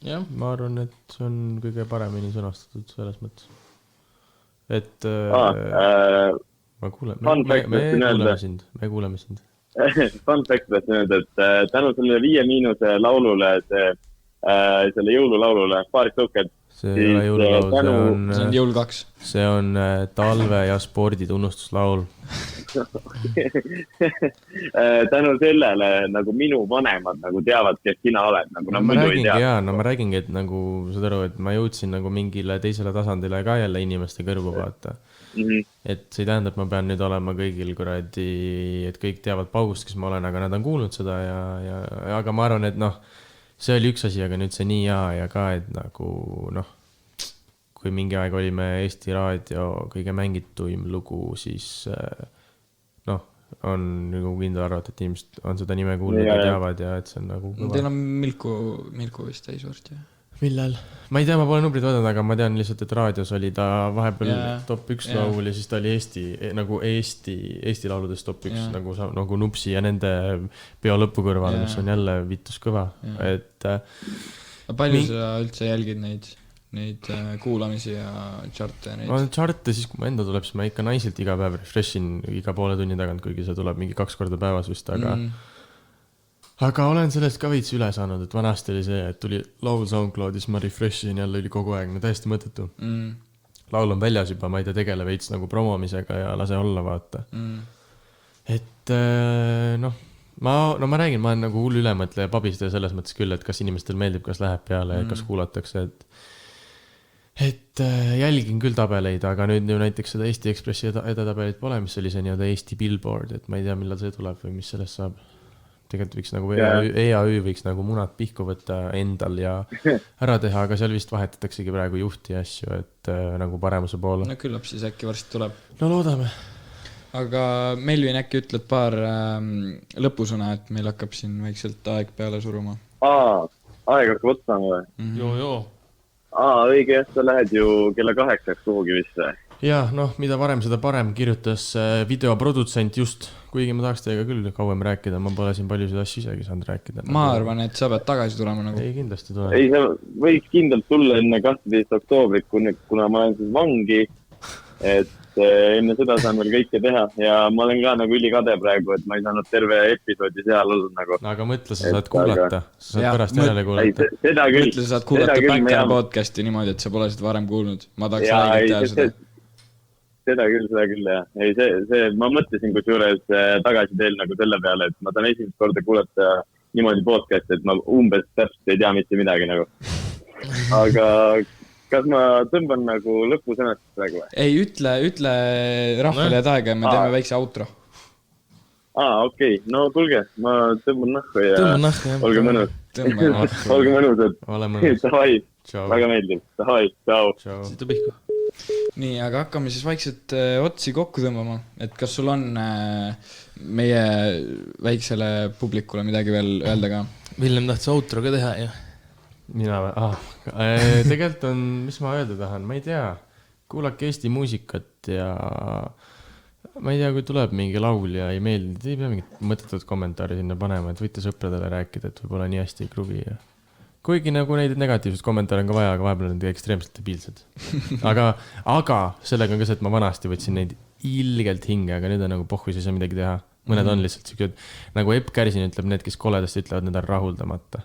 jah, ma arvan, et see on kõige paremini sõnastatud selles mõttes. Et me kuuleme sind. Fun fact tahtsin öelda, et tänu sellele 5 Miinuse laulule, selle jõululaulule, Paaris tõuked, see ei ole jõululaul, see on jõul 2. See on talve- ja spordi tunnustuslaul. Tänu sellele nagu minu vanemad nagu teavad, kes sina oled. Nagu ma räägingi, et nagu, saad aru, et ma jõudsin nagu mingile teisele tasandile ka jälle inimeste kõrvu vaata. Et see ei tähenda, et ma pean nüüd olema kõigil kuradi, et kõik teavad paugust, kes ma olen, aga nad on kuulnud seda aga ma arvan, et see oli üks asi, aga nüüd see nii ja ka, et nagu kui mingi aeg olime Eesti Raadio kõige mängituim lugu, siis on nagu kindel arvata, et inimesed on seda nime kuulnud ja teavad ja et see on nagu kõva. Teil on Milku vist täis varsti, jah? Millal? Ma ei tea, ma pole numbrid vaadanud, aga ma tean lihtsalt, et raadios oli ta vahepeal top 1 laul ja siis ta oli Eesti lauludes top 1 nagu Nupsi ja nende peo lõpu kõrval, mis on jälle vitus kõva. Palju sa üldse jälgid neid kuulamisi ja charte? Ma charte siis, kui ma enda tuleb, siis ma ikka naisilt iga päev refreshin iga poole tunni tagant, kuigi see tuleb mingi 2 korda päevas vist, aga olen sellest ka veits üle saanud, et vanasti oli see, et tuli laul SoundCloudis, ma refreshin jälle oli kogu aeg, täiesti mõttetu. Laul on väljas juba, ma ei tea, tegele veits nagu promomisega ja lase olla vaata. Et ma räägin, ma olen nagu hull ülemõtleja pabistaja selles mõttes küll, et kas inimestel meeldib, kas läheb peale ja kas kuulatakse, et jälgin küll tabeleid, aga nüüd ju näiteks seda Eesti Ekspressi edetabelit pole, mis oli see nii-öelda Eesti Billboard, et ma ei tea, millal see tuleb või mis sellest saab. Tegelikult võiks nagu EAÜ võiks nagu munad pihku võtta endal ja ära teha, aga seal vist vahetataksegi praegu juhti ja asju, et nagu paremuse poole. No küllap siis äkki varsti tuleb. No loodame. Aga Melvin äkki ütled paar lõpusõna, et meil hakkab siin väikselt aeg peale suruma. Aeg hakkab otsama või? Joo. Õige, sa lähed ju kella 8 kuhugi vist või? Jah, mida varem, seda parem, kirjutas videoprodutsent just, kuigi ma tahaks teiega küll kauem rääkida, ma pole siin paljusid asju isegi saanud rääkida. Ma arvan, et sa pead tagasi tulema nagu. Ei, kindlasti tule. Ei, sa võiks kindlalt tulla enne 12. oktoobrit, kuna ma olen siis vangi, et enne seda saan veel kõike teha ja ma olen ka nagu ülikade praegu, et ma ei saanud terve episoodi seal olla nagu. No, aga mõtle, sa saad kuulata, sa saad pärast järele kuulata. Seda küll. Mõtle, sa saad kuulata Backer podcasti niimoodi, et sa pole seda varem kuulnud. Ma tahaks räägida teha seda. Seda küll, jah. Ei, ma mõtlesin kusjuures tagasi teil nagu selle peale, et ma tahan esimest korda kuulata niimoodi podcasti, et ma umbes täpselt ei tea mitte midagi nagu. Aga kas ma tõmban nagu lõpusõnast praegu või? Ei, ütle rahvale aega ja me teeme väikse outro. Okei. No kuulge, ma tõmban nahku ja olge mõnus. Olge mõnusad. Ole mõnus. Tahai. Väga meeldib. Tahai. Ciao. Situ pihku. Nii, aga hakkame siis vaikselt otsi kokku tõmbama. Et kas sul on meie väiksele publikule midagi veel öelda ka? Villem tahtis outro ka teha, jah. Mina või? Tegelikult on, mis ma öelda tahan, ma ei tea. Kuulake Eesti muusikat ja ma ei tea, kui tuleb mingi laul ja ei meeldi, ei pea mingit mõttetut kommentaari sinna panema, et võite sõpradele rääkida, et võib-olla nii hästi ei kruvi. Ja kuigi nagu neid negatiivsed kommentaare on ka vaja, aga vahepeal on ekstreemselt debiilsed. Aga sellega on ka see, et ma vanasti võtsin neid ilgelt hinge, aga nüüd on nagu pohvis, ei saa midagi teha. Mõned on lihtsalt siuksed, nagu Epp Kärsin ütleb, need, kes koledasti ütlevad, need on rahuldamata.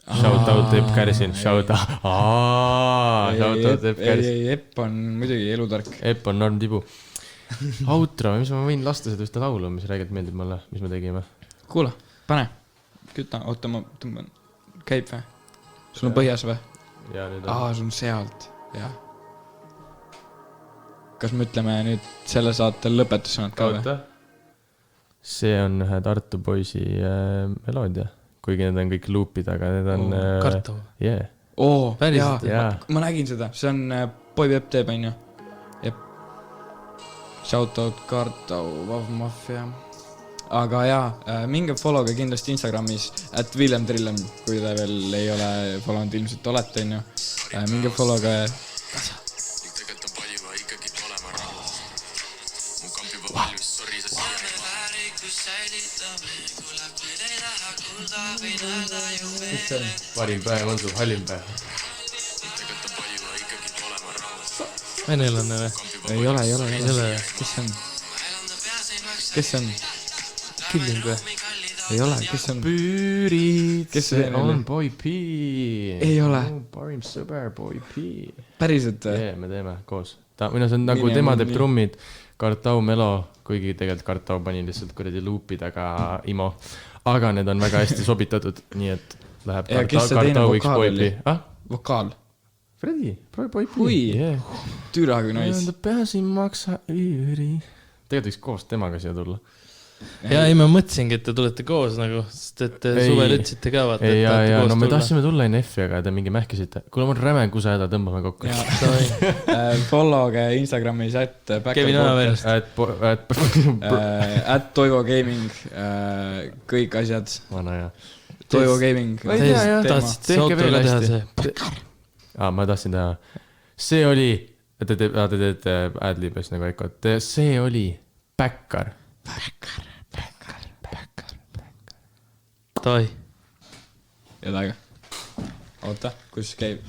Shout out Epp Kärsin, shout out Epp Kärsin. Ei, Epp on muidugi elutark. Epp on norm tibu. Outro, mis ma võin lasta seda ühte laulu, mis räägilt meeldib mulle, mis me tegime. Kuula, pane. Küta, oota, ma tõmban. Käib või? Sul on põhjas või? Sul on sealt, jah. Kas me ütleme nüüd selle saatel lõpetussõnad ka või? See on ühe Tartu poisi meloodia, kuigi need on kõik loopid, aga need on... Kartov. Yeah. Päriselt. Ma nägin seda, see on Boy Peep teeb, on ju. Jep. Shoutout Kartov, Vav Mafia. Aga jaa, minge followge kindlasti Instagramis @WillemTrillem, kui te veel ei ole follownud, ilmselt olete, on ju. Minge followge. Parim päev on sul hallim päev. Venelane või? Ei ole. Kes on? Killing või? Ei ole, kes on? Püürid, see on Boy P. Ei ole. Parim sõber Boy P. Päriselt või? Me teeme koos. See on nagu tema teeb trummid, Kartau Melo, kuigi tegelikult Kartau pani lihtsalt kuradi loopid, aga Imo. Aga need on väga hästi sobitatud, nii et läheb Kartau X Boy P. Vokaal? Freddy, Boy P. Ui, türa kui nois. Peaasi maksa üüri. Tegelikult võiks koos temaga siia tulla. Ja ei, ma mõtlesingi, et te tulete koos nagu, sest et suvel ütsite ka vaata, et tahate koos tulla. No me tahtsime tulla NF-i, aga te mingi mähkisite. Kuule, mul räme kusehäda, tõmbame kokku. Followge Instagramis Kevin Anaverst @Toivo Gaming, kõik asjad. Vana ja Toivo Gaming. Ma ei tea, jah, tahtsite outro ka teha see. Ma tahtsin teha. See oli, te teete ad-libes nagu Ekot, see oli Backer. Davai. Ja taga. Oota, kus käib?